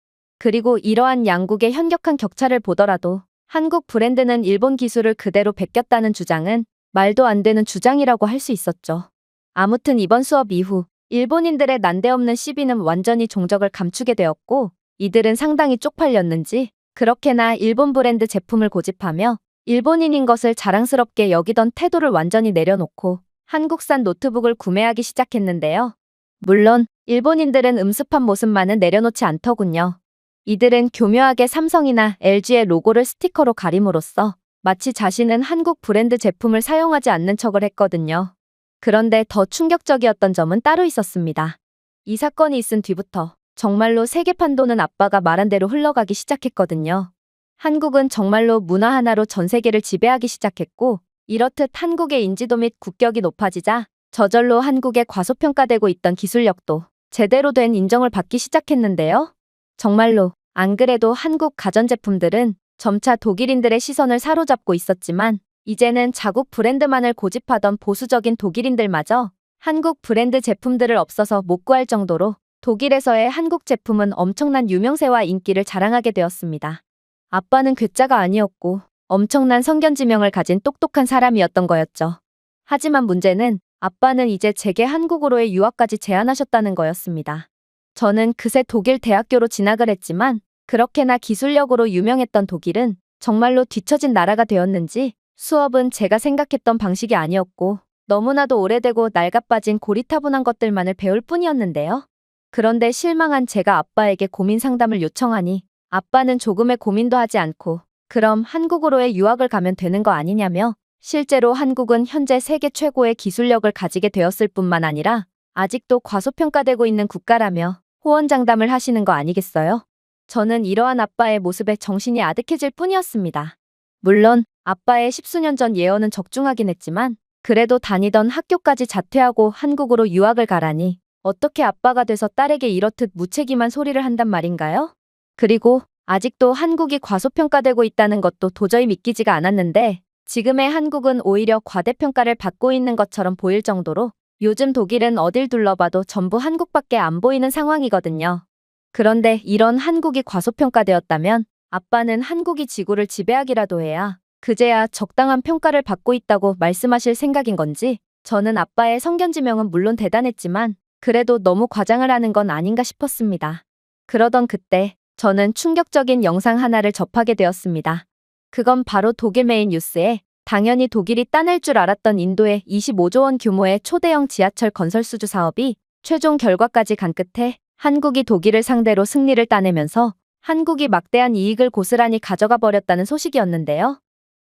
그리고 이러한 양국의 현격한 격차를 보더라도 한국 브랜드는 일본 기술을 그대로 베꼈다는 주장은 말도 안 되는 주장이라고 할 수 있었죠. 아무튼 이번 수업 이후 일본인들의 난데없는 시비는 완전히 종적을 감추게 되었고 이들은 상당히 쪽팔렸는지 그렇게나 일본 브랜드 제품을 고집하며 일본인인 것을 자랑스럽게 여기던 태도를 완전히 내려놓고 한국산 노트북을 구매하기 시작했는데요. 물론 일본인들은 음습한 모습만은 내려놓지 않더군요. 이들은 교묘하게 삼성이나 LG의 로고를 스티커로 가림으로써 마치 자신은 한국 브랜드 제품을 사용하지 않는 척을 했거든요. 그런데 더 충격적이었던 점은 따로 있었습니다. 이 사건이 있은 뒤부터 정말로 세계 판도는 아빠가 말한 대로 흘러가기 시작했거든요. 한국은 정말로 문화 하나로 전 세계를 지배하기 시작했고 이렇듯 한국의 인지도 및 국격이 높아지자 저절로 한국의 과소평가되고 있던 기술력도 제대로 된 인정을 받기 시작했는데요. 정말로 안 그래도 한국 가전제품들은 점차 독일인들의 시선을 사로잡고 있었지만 이제는 자국 브랜드만을 고집하던 보수적인 독일인들마저 한국 브랜드 제품들을 없어서 못 구할 정도로 독일에서의 한국 제품은 엄청난 유명세와 인기를 자랑하게 되었습니다. 아빠는 괴짜가 아니었고 엄청난 성견지명을 가진 똑똑한 사람이었던 거였죠. 하지만 문제는 아빠는 이제 제게 한국으로의 유학까지 제안하셨다는 거였습니다. 저는 그새 독일 대학교로 진학을 했지만 그렇게나 기술력으로 유명했던 독일은 정말로 뒤처진 나라가 되었는지 수업은 제가 생각했던 방식이 아니었고 너무나도 오래되고 낡아빠진 고리타분한 것들만을 배울 뿐이었는데요. 그런데 실망한 제가 아빠에게 고민 상담을 요청하니 아빠는 조금의 고민도 하지 않고 그럼 한국으로의 유학을 가면 되는 거 아니냐며 실제로 한국은 현재 세계 최고의 기술력을 가지게 되었을 뿐만 아니라 아직도 과소평가되고 있는 국가라며 호언장담을 하시는 거 아니겠어요? 저는 이러한 아빠의 모습에 정신이 아득해질 뿐이었습니다. 물론 아빠의 십수년 전 예언은 적중하긴 했지만 그래도 다니던 학교까지 자퇴하고 한국으로 유학을 가라니 어떻게 아빠가 돼서 딸에게 이렇듯 무책임한 소리를 한단 말인가요? 그리고 아직도 한국이 과소평가되고 있다는 것도 도저히 믿기지가 않았는데 지금의 한국은 오히려 과대평가를 받고 있는 것처럼 보일 정도로 요즘 독일은 어딜 둘러봐도 전부 한국밖에 안 보이는 상황이거든요. 그런데 이런 한국이 과소평가되었다면 아빠는 한국이 지구를 지배하기라도 해야 그제야 적당한 평가를 받고 있다고 말씀하실 생각인 건지 저는 아빠의 성견지명은 물론 대단했지만 그래도 너무 과장을 하는 건 아닌가 싶었습니다. 그러던 그때 저는 충격적인 영상 하나를 접하게 되었습니다. 그건 바로 독일 메인 뉴스에 당연히 독일이 따낼 줄 알았던 인도의 25조 원 규모의 초대형 지하철 건설 수주 사업이 최종 결과까지 간 끝에 한국이 독일을 상대로 승리를 따내면서 한국이 막대한 이익을 고스란히 가져가 버렸다는 소식이었는데요.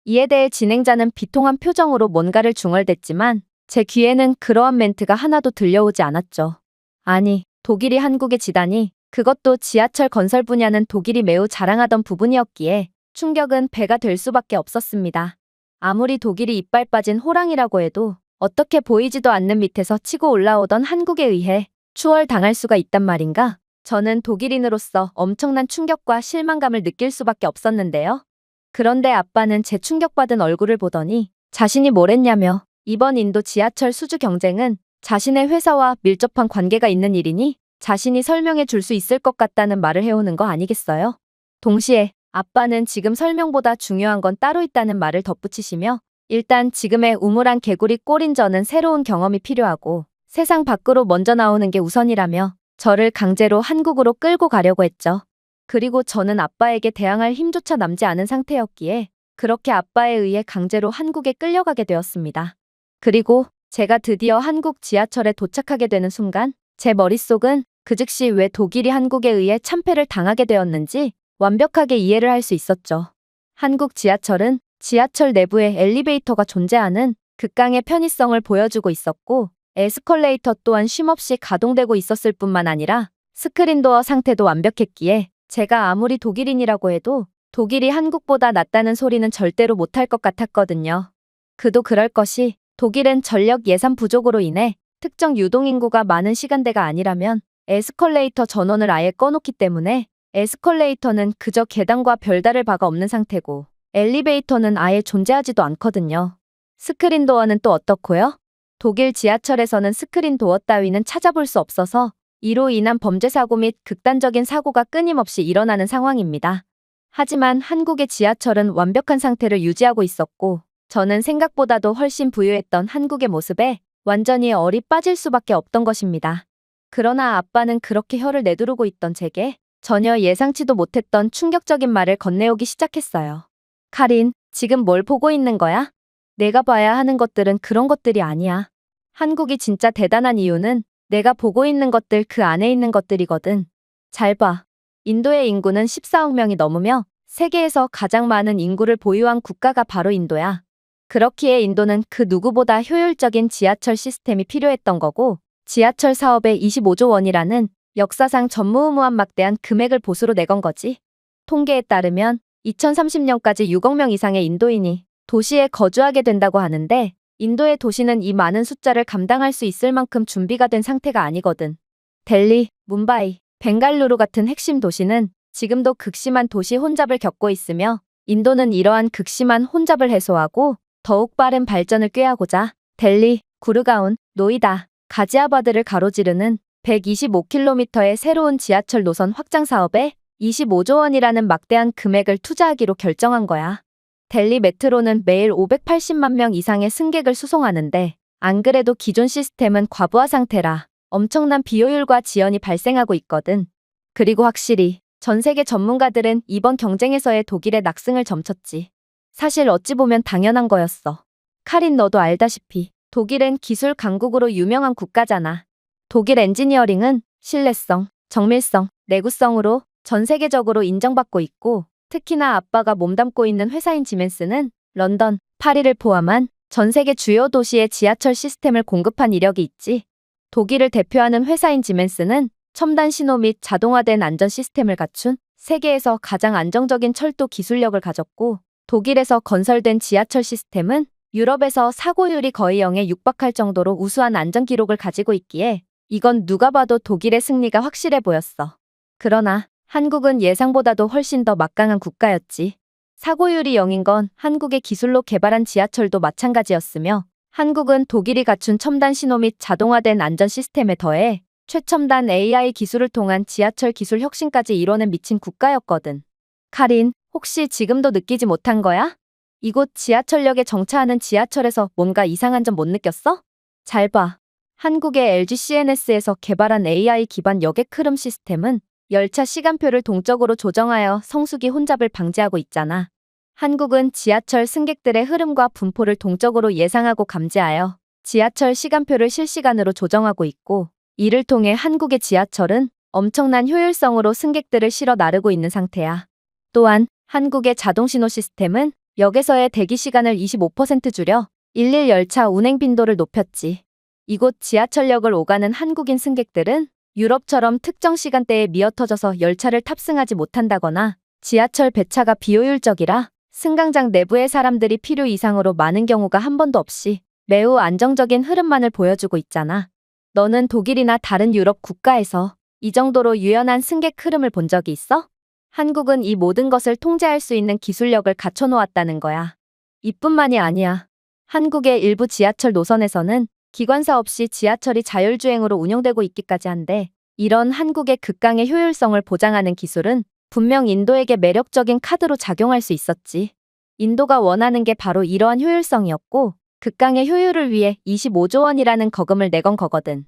이에 대해 진행자는 비통한 표정으로 뭔가를 중얼댔지만 제 귀에는 그러한 멘트가 하나도 들려오지 않았죠. 아니, 독일이 한국에 지다니 그것도 지하철 건설 분야는 독일이 매우 자랑하던 부분이었기에 충격은 배가 될 수밖에 없었습니다. 아무리 독일이 이빨 빠진 호랑이라고 해도 어떻게 보이지도 않는 밑에서 치고 올라오던 한국에 의해 추월당할 수가 있단 말인가? 저는 독일인으로서 엄청난 충격과 실망감을 느낄 수밖에 없었는데요. 그런데 아빠는 제 충격받은 얼굴을 보더니 자신이 뭘 했냐며 이번 인도 지하철 수주 경쟁은 자신의 회사와 밀접한 관계가 있는 일이니 자신이 설명해 줄 수 있을 것 같다는 말을 해오는 거 아니겠어요? 동시에 아빠는 지금 설명보다 중요한 건 따로 있다는 말을 덧붙이시며 일단 지금의 우물안 개구리 꼴인 저는 새로운 경험이 필요하고 세상 밖으로 먼저 나오는 게 우선이라며 저를 강제로 한국으로 끌고 가려고 했죠. 그리고 저는 아빠에게 대항할 힘조차 남지 않은 상태였기에 그렇게 아빠에 의해 강제로 한국에 끌려가게 되었습니다. 그리고 제가 드디어 한국 지하철에 도착하게 되는 순간 제 머릿속은 그 즉시 왜 독일이 한국에 의해 참패를 당하게 되었는지 완벽하게 이해를 할 수 있었죠. 한국 지하철은 지하철 내부에 엘리베이터가 존재하는 극강의 편의성을 보여주고 있었고 에스컬레이터 또한 쉼없이 가동되고 있었을 뿐만 아니라 스크린도어 상태도 완벽했기에 제가 아무리 독일인이라고 해도 독일이 한국보다 낫다는 소리는 절대로 못할 것 같았거든요. 그도 그럴 것이 독일은 전력 예산 부족으로 인해 특정 유동인구가 많은 시간대가 아니라면 에스컬레이터 전원을 아예 꺼놓기 때문에 에스컬레이터는 그저 계단과 별다를 바가 없는 상태고 엘리베이터는 아예 존재하지도 않거든요. 스크린도어는 또 어떻고요? 독일 지하철에서는 스크린도어 따위는 찾아볼 수 없어서 이로 인한 범죄 사고 및 극단적인 사고가 끊임없이 일어나는 상황입니다. 하지만 한국의 지하철은 완벽한 상태를 유지하고 있었고 저는 생각보다도 훨씬 부유했던 한국의 모습에 완전히 얼이 빠질 수밖에 없던 것입니다. 그러나 아빠는 그렇게 혀를 내두르고 있던 제게 전혀 예상치도 못했던 충격적인 말을 건네오기 시작했어요. 카린, 지금 뭘 보고 있는 거야? 내가 봐야 하는 것들은 그런 것들이 아니야. 한국이 진짜 대단한 이유는 내가 보고 있는 것들 그 안에 있는 것들이거든. 잘 봐. 인도의 인구는 14억 명이 넘으며 세계에서 가장 많은 인구를 보유한 국가가 바로 인도야. 그렇기에 인도는 그 누구보다 효율적인 지하철 시스템이 필요했던 거고 지하철 사업에 25조 원이라는 역사상 전무후무한 막대한 금액을 보수로 내건 거지. 통계에 따르면 2030년까지 6억 명 이상의 인도인이 도시에 거주하게 된다고 하는데 인도의 도시는 이 많은 숫자를 감당할 수 있을 만큼 준비가 된 상태가 아니거든. 델리, 뭄바이, 벵갈루루 같은 핵심 도시는 지금도 극심한 도시 혼잡을 겪고 있으며 인도는 이러한 극심한 혼잡을 해소하고 더욱 빠른 발전을 꾀하고자 델리, 구르가온, 노이다, 가지아바드를 가로지르는 125km의 새로운 지하철 노선 확장 사업에 25조 원이라는 막대한 금액을 투자하기로 결정한 거야. 델리 메트로는 매일 580만 명 이상의 승객을 수송하는데 안 그래도 기존 시스템은 과부하 상태라 엄청난 비효율과 지연이 발생하고 있거든. 그리고 확실히 전 세계 전문가들은 이번 경쟁에서의 독일의 낙승을 점쳤지. 사실 어찌 보면 당연한 거였어. 카린 너도 알다시피 독일은 기술 강국으로 유명한 국가잖아. 독일 엔지니어링은 신뢰성, 정밀성, 내구성으로 전 세계적으로 인정받고 있고 특히나 아빠가 몸담고 있는 회사인 지멘스는 런던, 파리를 포함한 전 세계 주요 도시의 지하철 시스템을 공급한 이력이 있지. 독일을 대표하는 회사인 지멘스는 첨단 신호 및 자동화된 안전 시스템을 갖춘 세계에서 가장 안정적인 철도 기술력을 가졌고 독일에서 건설된 지하철 시스템은 유럽에서 사고율이 거의 0에 육박할 정도로 우수한 안전 기록을 가지고 있기에 이건 누가 봐도 독일의 승리가 확실해 보였어. 그러나 한국은 예상보다도 훨씬 더 막강한 국가였지. 사고율이 0인 건 한국의 기술로 개발한 지하철도 마찬가지였으며 한국은 독일이 갖춘 첨단 신호 및 자동화된 안전 시스템에 더해 최첨단 AI 기술을 통한 지하철 기술 혁신까지 이뤄낸 미친 국가였거든. 카린, 혹시 지금도 느끼지 못한 거야? 이곳 지하철역에 정차하는 지하철에서 뭔가 이상한 점 못 느꼈어? 잘 봐. 한국의 LG CNS에서 개발한 AI 기반 여객 흐름 시스템은 열차 시간표를 동적으로 조정하여 성수기 혼잡을 방지하고 있잖아. 한국은 지하철 승객들의 흐름과 분포를 동적으로 예상하고 감지하여 지하철 시간표를 실시간으로 조정하고 있고, 이를 통해 한국의 지하철은 엄청난 효율성으로 승객들을 실어 나르고 있는 상태야. 또한 한국의 자동신호 시스템은 역에서의 대기 시간을 25% 줄여 일일 열차 운행 빈도를 높였지. 이곳 지하철역을 오가는 한국인 승객들은 유럽처럼 특정 시간대에 미어터져서 열차를 탑승하지 못한다거나 지하철 배차가 비효율적이라 승강장 내부의 사람들이 필요 이상으로 많은 경우가 한 번도 없이 매우 안정적인 흐름만을 보여주고 있잖아. 너는 독일이나 다른 유럽 국가에서 이 정도로 유연한 승객 흐름을 본 적이 있어? 한국은 이 모든 것을 통제할 수 있는 기술력을 갖춰놓았다는 거야. 이뿐만이 아니야. 한국의 일부 지하철 노선에서는 기관사 없이 지하철이 자율주행으로 운영되고 있기까지 한데, 이런 한국의 극강의 효율성을 보장하는 기술은 분명 인도에게 매력적인 카드로 작용할 수 있었지. 인도가 원하는 게 바로 이러한 효율성이었고, 극강의 효율을 위해 25조 원이라는 거금을 내건 거거든.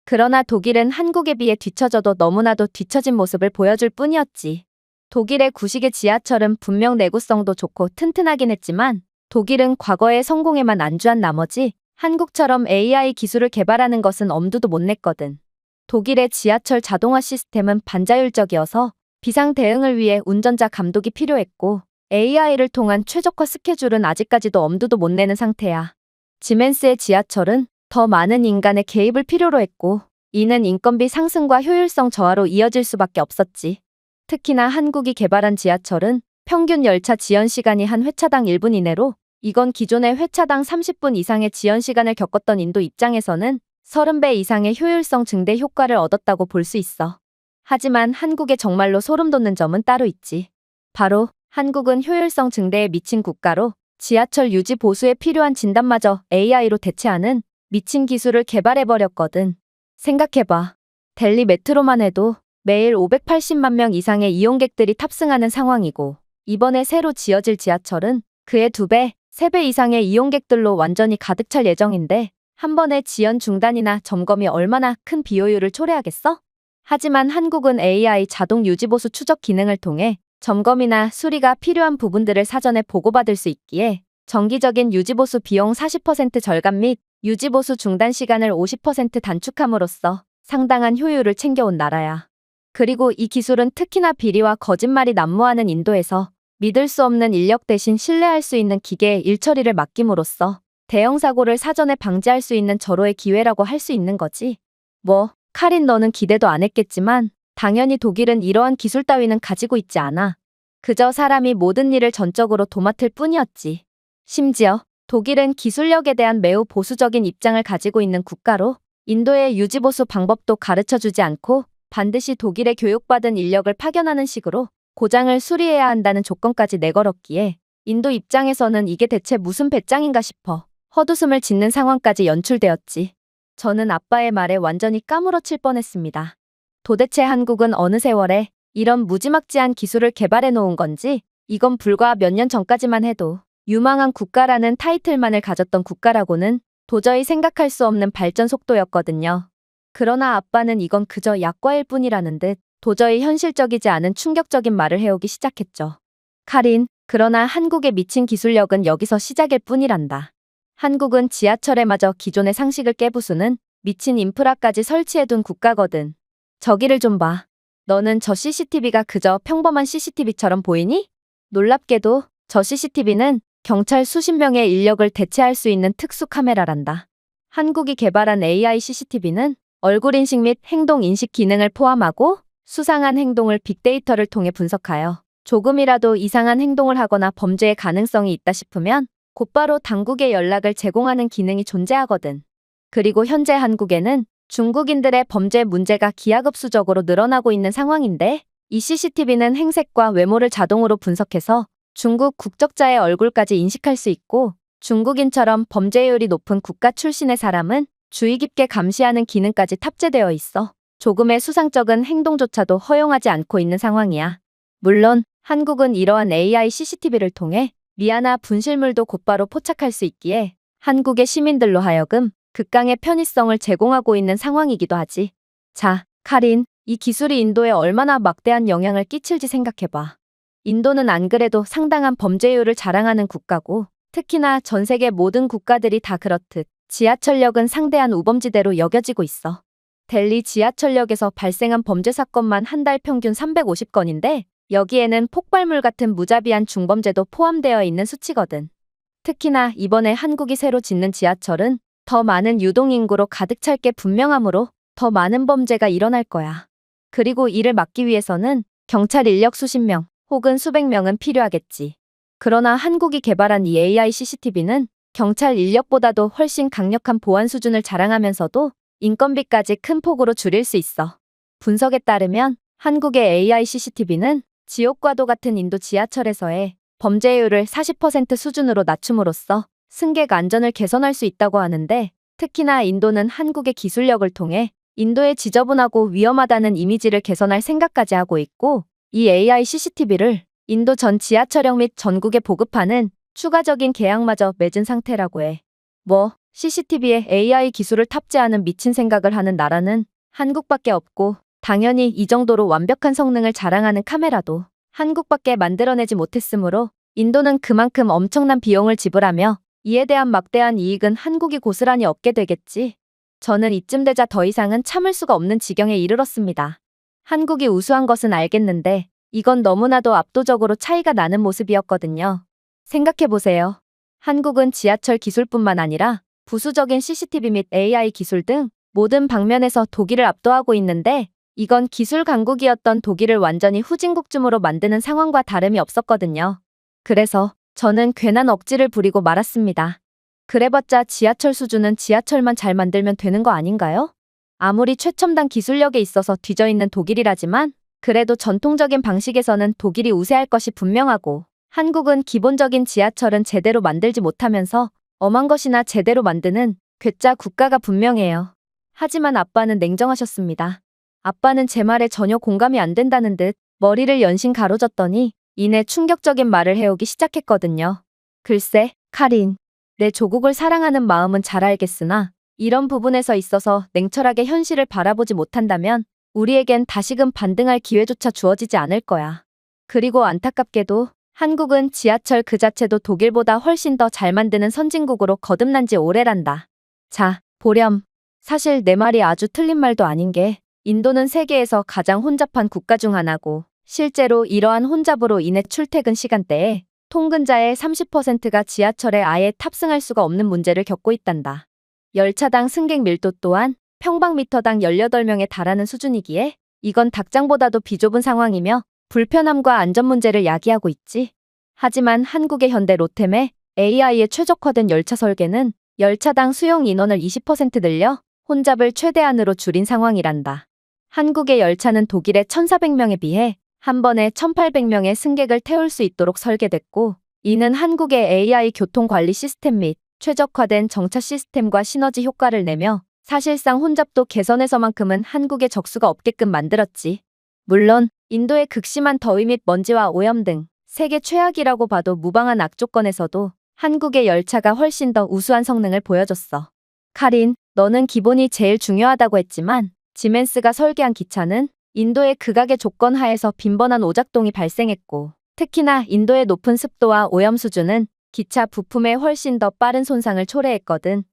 그러나 독일은 한국에 비해 뒤처져도 너무나도 뒤처진 모습을 보여줄 뿐이었지. 독일의 구식의 지하철은 분명 내구성도 좋고 튼튼하긴 했지만, 독일은 과거의 성공에만 안주한 나머지 한국처럼 AI 기술을 개발하는 것은 엄두도 못 냈거든. 독일의 지하철 자동화 시스템은 반자율적이어서 비상 대응을 위해 운전자 감독이 필요했고, AI를 통한 최적화 스케줄은 아직까지도 엄두도 못 내는 상태야. 지멘스의 지하철은 더 많은 인간의 개입을 필요로 했고, 이는 인건비 상승과 효율성 저하로 이어질 수밖에 없었지. 특히나 한국이 개발한 지하철은 평균 열차 지연 시간이 한 회차당 1분 이내로, 이건 기존의 회차당 30분 이상의 지연 시간을 겪었던 인도 입장에서는 30배 이상의 효율성 증대 효과를 얻었다고 볼 수 있어. 하지만 한국에 정말로 소름 돋는 점은 따로 있지. 바로 한국은 효율성 증대에 미친 국가로 지하철 유지 보수에 필요한 진단마저 AI로 대체하는 미친 기술을 개발해버렸거든. 생각해봐. 델리 메트로만 해도 매일 580만 명 이상의 이용객들이 탑승하는 상황이고, 이번에 새로 지어질 지하철은 그의 2배, 3배 이상의 이용객들로 완전히 가득 찰 예정인데, 한 번의 지연 중단이나 점검이 얼마나 큰 비효율을 초래하겠어? 하지만 한국은 AI 자동 유지보수 추적 기능을 통해 점검이나 수리가 필요한 부분들을 사전에 보고받을 수 있기에 정기적인 유지보수 비용 40% 절감 및 유지보수 중단 시간을 50% 단축함으로써 상당한 효율을 챙겨온 나라야. 그리고 이 기술은 특히나 비리와 거짓말이 난무하는 인도에서 믿을 수 없는 인력 대신 신뢰할 수 있는 기계의 일처리를 맡김으로써 대형 사고를 사전에 방지할 수 있는 절호의 기회라고 할 수 있는 거지. 카린, 너는 기대도 안 했겠지만 당연히 독일은 이러한 기술 따위는 가지고 있지 않아. 그저 사람이 모든 일을 전적으로 도맡을 뿐이었지. 심지어 독일은 기술력에 대한 매우 보수적인 입장을 가지고 있는 국가로 인도의 유지보수 방법도 가르쳐주지 않고 반드시 독일에 교육받은 인력을 파견하는 식으로 고장을 수리해야 한다는 조건까지 내걸었기에 인도 입장에서는 이게 대체 무슨 배짱인가 싶어 헛웃음을 짓는 상황까지 연출되었지. 저는 아빠의 말에 완전히 까무러칠 뻔했습니다. 도대체 한국은 어느 세월에 이런 무지막지한 기술을 개발해 놓은 건지, 이건 불과 몇 년 전까지만 해도 유망한 국가라는 타이틀만을 가졌던 국가라고는 도저히 생각할 수 없는 발전 속도였거든요. 그러나 아빠는 이건 그저 약과일 뿐이라는 듯 도저히 현실적이지 않은 충격적인 말을 해오기 시작했죠. 카린, 그러나 한국의 미친 기술력은 여기서 시작일 뿐이란다. 한국은 지하철에마저 기존의 상식을 깨부수는 미친 인프라까지 설치해둔 국가거든. 저기를 좀 봐. 너는 저 CCTV가 그저 평범한 CCTV처럼 보이니? 놀랍게도 저 CCTV는 경찰 수십 명의 인력을 대체할 수 있는 특수 카메라란다. 한국이 개발한 AI CCTV는 얼굴 인식 및 행동 인식 기능을 포함하고 수상한 행동을 빅데이터를 통해 분석하여 조금이라도 이상한 행동을 하거나 범죄의 가능성이 있다 싶으면 곧바로 당국에 연락을 제공하는 기능이 존재하거든. 그리고 현재 한국에는 중국인들의 범죄 문제가 기하급수적으로 늘어나고 있는 상황인데, 이 CCTV는 행색과 외모를 자동으로 분석해서 중국 국적자의 얼굴까지 인식할 수 있고, 중국인처럼 범죄율이 높은 국가 출신의 사람은 주의 깊게 감시하는 기능까지 탑재되어 있어 조금의 수상쩍은 행동조차도 허용하지 않고 있는 상황이야. 물론 한국은 이러한 AI CCTV를 통해 미아나 분실물도 곧바로 포착할 수 있기에 한국의 시민들로 하여금 극강의 편의성을 제공하고 있는 상황이기도 하지. 자, 카린, 이 기술이 인도에 얼마나 막대한 영향을 끼칠지 생각해봐. 인도는 안 그래도 상당한 범죄율을 자랑하는 국가고, 특히나 전 세계 모든 국가들이 다 그렇듯 지하철역은 상대한 우범지대로 여겨지고 있어. 델리 지하철역에서 발생한 범죄 사건만 한 달 평균 350건인데, 여기에는 폭발물 같은 무자비한 중범죄도 포함되어 있는 수치거든. 특히나 이번에 한국이 새로 짓는 지하철은 더 많은 유동인구로 가득 찰 게 분명하므로 더 많은 범죄가 일어날 거야. 그리고 이를 막기 위해서는 경찰 인력 수십 명 혹은 수백 명은 필요하겠지. 그러나 한국이 개발한 이 AI CCTV는 경찰 인력보다도 훨씬 강력한 보안 수준을 자랑하면서도 인건비까지 큰 폭으로 줄일 수 있어. 분석에 따르면 한국의 AI CCTV는 지옥과도 같은 인도 지하철에서의 범죄율을 40% 수준으로 낮춤으로써 승객 안전을 개선할 수 있다고 하는데, 특히나 인도는 한국의 기술력을 통해 인도의 지저분하고 위험하다는 이미지를 개선할 생각까지 하고 있고, 이 AI CCTV를 인도 전 지하철역 및 전국에 보급하는 추가적인 계약마저 맺은 상태라고 해. CCTV에 AI 기술을 탑재하는 미친 생각을 하는 나라는 한국밖에 없고, 당연히 이 정도로 완벽한 성능을 자랑하는 카메라도 한국밖에 만들어내지 못했으므로 인도는 그만큼 엄청난 비용을 지불하며 이에 대한 막대한 이익은 한국이 고스란히 얻게 되겠지. 저는 이쯤 되자 더 이상은 참을 수가 없는 지경에 이르렀습니다. 한국이 우수한 것은 알겠는데 이건 너무나도 압도적으로 차이가 나는 모습이었거든요. 생각해보세요. 한국은 지하철 기술뿐만 아니라 부수적인 CCTV 및 AI 기술 등 모든 방면에서 독일을 압도하고 있는데, 이건 기술 강국이었던 독일을 완전히 후진국쯤으로 만드는 상황과 다름이 없었거든요. 그래서 저는 괜한 억지를 부리고 말았습니다. 그래봤자 지하철 수준은 지하철만 잘 만들면 되는 거 아닌가요? 아무리 최첨단 기술력에 있어서 뒤져있는 독일이라지만 그래도 전통적인 방식에서는 독일이 우세할 것이 분명하고, 한국은 기본적인 지하철은 제대로 만들지 못하면서 엄한 것이나 제대로 만드는 괴짜 국가가 분명해요. 하지만 아빠는 냉정하셨습니다. 아빠는 제 말에 전혀 공감이 안 된다는 듯 머리를 연신 가로젓더니 이내 충격적인 말을 해오기 시작했거든요. 글쎄, 카린. 내 조국을 사랑하는 마음은 잘 알겠으나 이런 부분에서 있어서 냉철하게 현실을 바라보지 못한다면 우리에겐 다시금 반등할 기회조차 주어지지 않을 거야. 그리고 안타깝게도 한국은 지하철 그 자체도 독일보다 훨씬 더 잘 만드는 선진국으로 거듭난 지 오래란다. 자, 보렴. 사실 내 말이 아주 틀린 말도 아닌 게, 인도는 세계에서 가장 혼잡한 국가 중 하나고, 실제로 이러한 혼잡으로 인해 출퇴근 시간대에 통근자의 30%가 지하철에 아예 탑승할 수가 없는 문제를 겪고 있단다. 열차당 승객 밀도 또한 평방미터당 18명에 달하는 수준이기에 이건 닭장보다도 비좁은 상황이며 불편함과 안전 문제를 야기하고 있지. 하지만 한국의 현대 로템의 AI에 최적화된 열차 설계는 열차당 수용 인원을 20% 늘려 혼잡을 최대한으로 줄인 상황이란다. 한국의 열차는 독일의 1,400명에 비해 한 번에 1,800명의 승객을 태울 수 있도록 설계됐고, 이는 한국의 AI 교통관리 시스템 및 최적화된 정차 시스템과 시너지 효과를 내며 사실상 혼잡도 개선해서만큼은 한국에 적수가 없게끔 만들었지. 물론 인도의 극심한 더위 및 먼지와 오염 등 세계 최악이라고 봐도 무방한 악조건에서도 한국의 열차가 훨씬 더 우수한 성능을 보여줬어. 카린, 너는 기본이 제일 중요하다고 했지만 지멘스가 설계한 기차는 인도의 극악의 조건 하에서 빈번한 오작동이 발생했고, 특히나 인도의 높은 습도와 오염 수준은 기차 부품에 훨씬 더 빠른 손상을 초래했거든.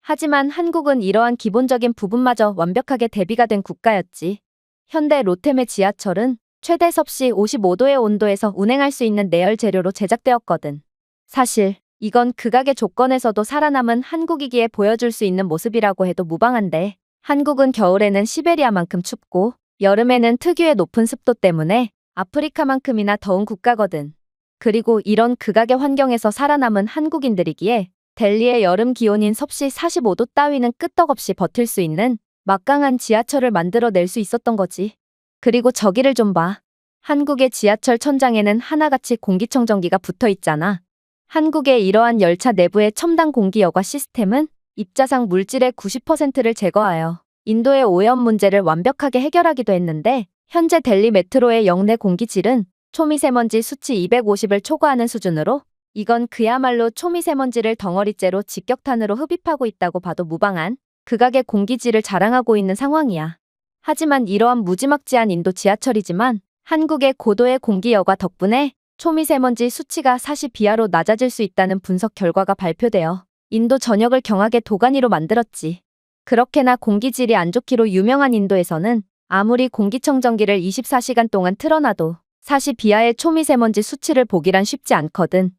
하지만 한국은 이러한 기본적인 부분마저 완벽하게 대비가 된 국가였지. 현대 로템의 지하철은 최대 섭씨 55도의 온도에서 운행할 수 있는 내열 재료로 제작되었거든. 사실 이건 극악의 조건에서도 살아남은 한국이기에 보여줄 수 있는 모습이라고 해도 무방한데, 한국은 겨울에는 시베리아만큼 춥고 여름에는 특유의 높은 습도 때문에 아프리카만큼이나 더운 국가거든. 그리고 이런 극악의 환경에서 살아남은 한국인들이기에 델리의 여름 기온인 섭씨 45도 따위는 끄떡없이 버틸 수 있는 막강한 지하철을 만들어낼 수 있었던 거지. 그리고 저기를 좀 봐. 한국의 지하철 천장에는 하나같이 공기청정기가 붙어 있잖아. 한국의 이러한 열차 내부의 첨단 공기 여과 시스템은 입자상 물질의 90%를 제거하여 인도의 오염 문제를 완벽하게 해결하기도 했는데, 현재 델리 메트로의 영내 공기질은 초미세먼지 수치 250을 초과하는 수준으로, 이건 그야말로 초미세먼지를 덩어리째로 직격탄으로 흡입하고 있다고 봐도 무방한 극악의 공기질을 자랑하고 있는 상황이야. 하지만 이러한 무지막지한 인도 지하철이지만 한국의 고도의 공기 여과 덕분에 초미세먼지 수치가 40 이하로 낮아질 수 있다는 분석 결과가 발표되어 인도 전역을 경악의 도가니로 만들었지. 그렇게나 공기질이 안 좋기로 유명한 인도에서는 아무리 공기청정기를 24시간 동안 틀어놔도 40 이하의 초미세먼지 수치를 보기란 쉽지 않거든.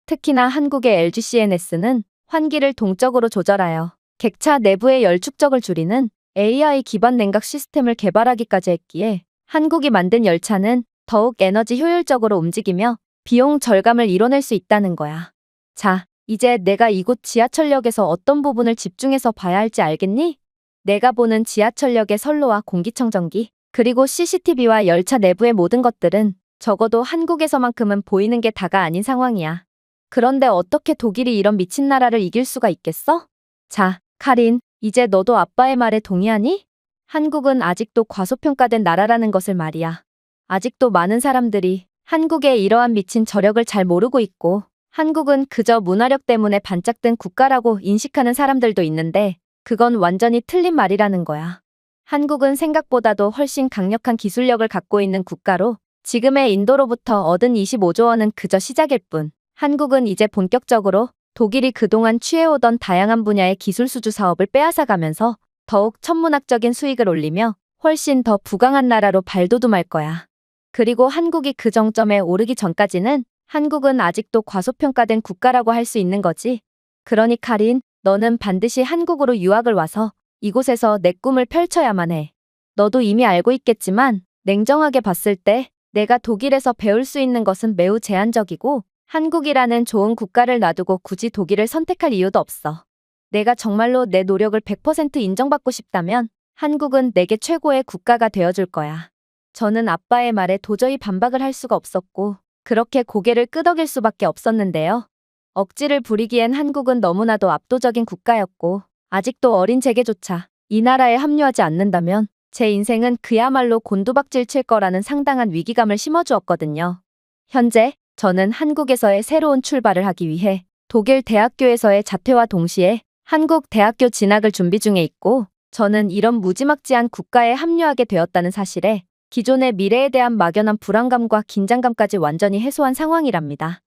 특히나 한국의 LGCNS는 환기를 동적으로 조절하여 객차 내부의 열 축적을 줄이는 AI 기반 냉각 시스템을 개발하기까지 했기에 한국이 만든 열차는 더욱 에너지 효율적으로 움직이며 비용 절감을 이뤄낼 수 있다는 거야. 자, 이제 내가 이곳 지하철역에서 어떤 부분을 집중해서 봐야 할지 알겠니? 내가 보는 지하철역의 선로와 공기청정기, 그리고 CCTV와 열차 내부의 모든 것들은 적어도 한국에서만큼은 보이는 게 다가 아닌 상황이야. 그런데 어떻게 독일이 이런 미친 나라를 이길 수가 있겠어? 자, 카린, 이제 너도 아빠의 말에 동의하니? 한국은 아직도 과소평가된 나라라는 것을 말이야. 아직도 많은 사람들이 한국의 이러한 미친 저력을 잘 모르고 있고, 한국은 그저 문화력 때문에 반짝든 국가라고 인식하는 사람들도 있는데, 그건 완전히 틀린 말이라는 거야. 한국은 생각보다도 훨씬 강력한 기술력을 갖고 있는 국가로, 지금의 인도로부터 얻은 25조 원은 그저 시작일 뿐, 한국은 이제 본격적으로 독일이 그동안 취해오던 다양한 분야의 기술 수주 사업을 빼앗아가면서 더욱 천문학적인 수익을 올리며 훨씬 더 부강한 나라로 발돋움할 거야. 그리고 한국이 그 정점에 오르기 전까지는 한국은 아직도 과소평가된 국가라고 할 수 있는 거지. 그러니 카린, 너는 반드시 한국으로 유학을 와서 이곳에서 내 꿈을 펼쳐야만 해. 너도 이미 알고 있겠지만 냉정하게 봤을 때 내가 독일에서 배울 수 있는 것은 매우 제한적이고, 한국이라는 좋은 국가를 놔두고 굳이 독일을 선택할 이유도 없어. 내가 정말로 내 노력을 100% 인정받고 싶다면 한국은 내게 최고의 국가가 되어줄 거야. 저는 아빠의 말에 도저히 반박을 할 수가 없었고, 그렇게 고개를 끄덕일 수밖에 없었는데요. 억지를 부리기엔 한국은 너무나도 압도적인 국가였고, 아직도 어린 제게조차 이 나라에 합류하지 않는다면 제 인생은 그야말로 곤두박질 칠 거라는 상당한 위기감을 심어주었거든요. 현재 저는 한국에서의 새로운 출발을 하기 위해 독일 대학교에서의 자퇴와 동시에 한국 대학교 진학을 준비 중에 있고, 저는 이런 무지막지한 국가에 합류하게 되었다는 사실에 기존의 미래에 대한 막연한 불안감과 긴장감까지 완전히 해소한 상황이랍니다.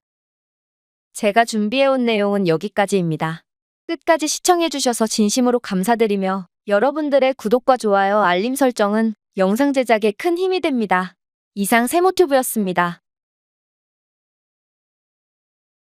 제가 준비해온 내용은 여기까지입니다. 끝까지 시청해주셔서 진심으로 감사드리며 여러분들의 구독과 좋아요, 알림 설정은 영상 제작에 큰 힘이 됩니다. 이상 세모튜브였습니다.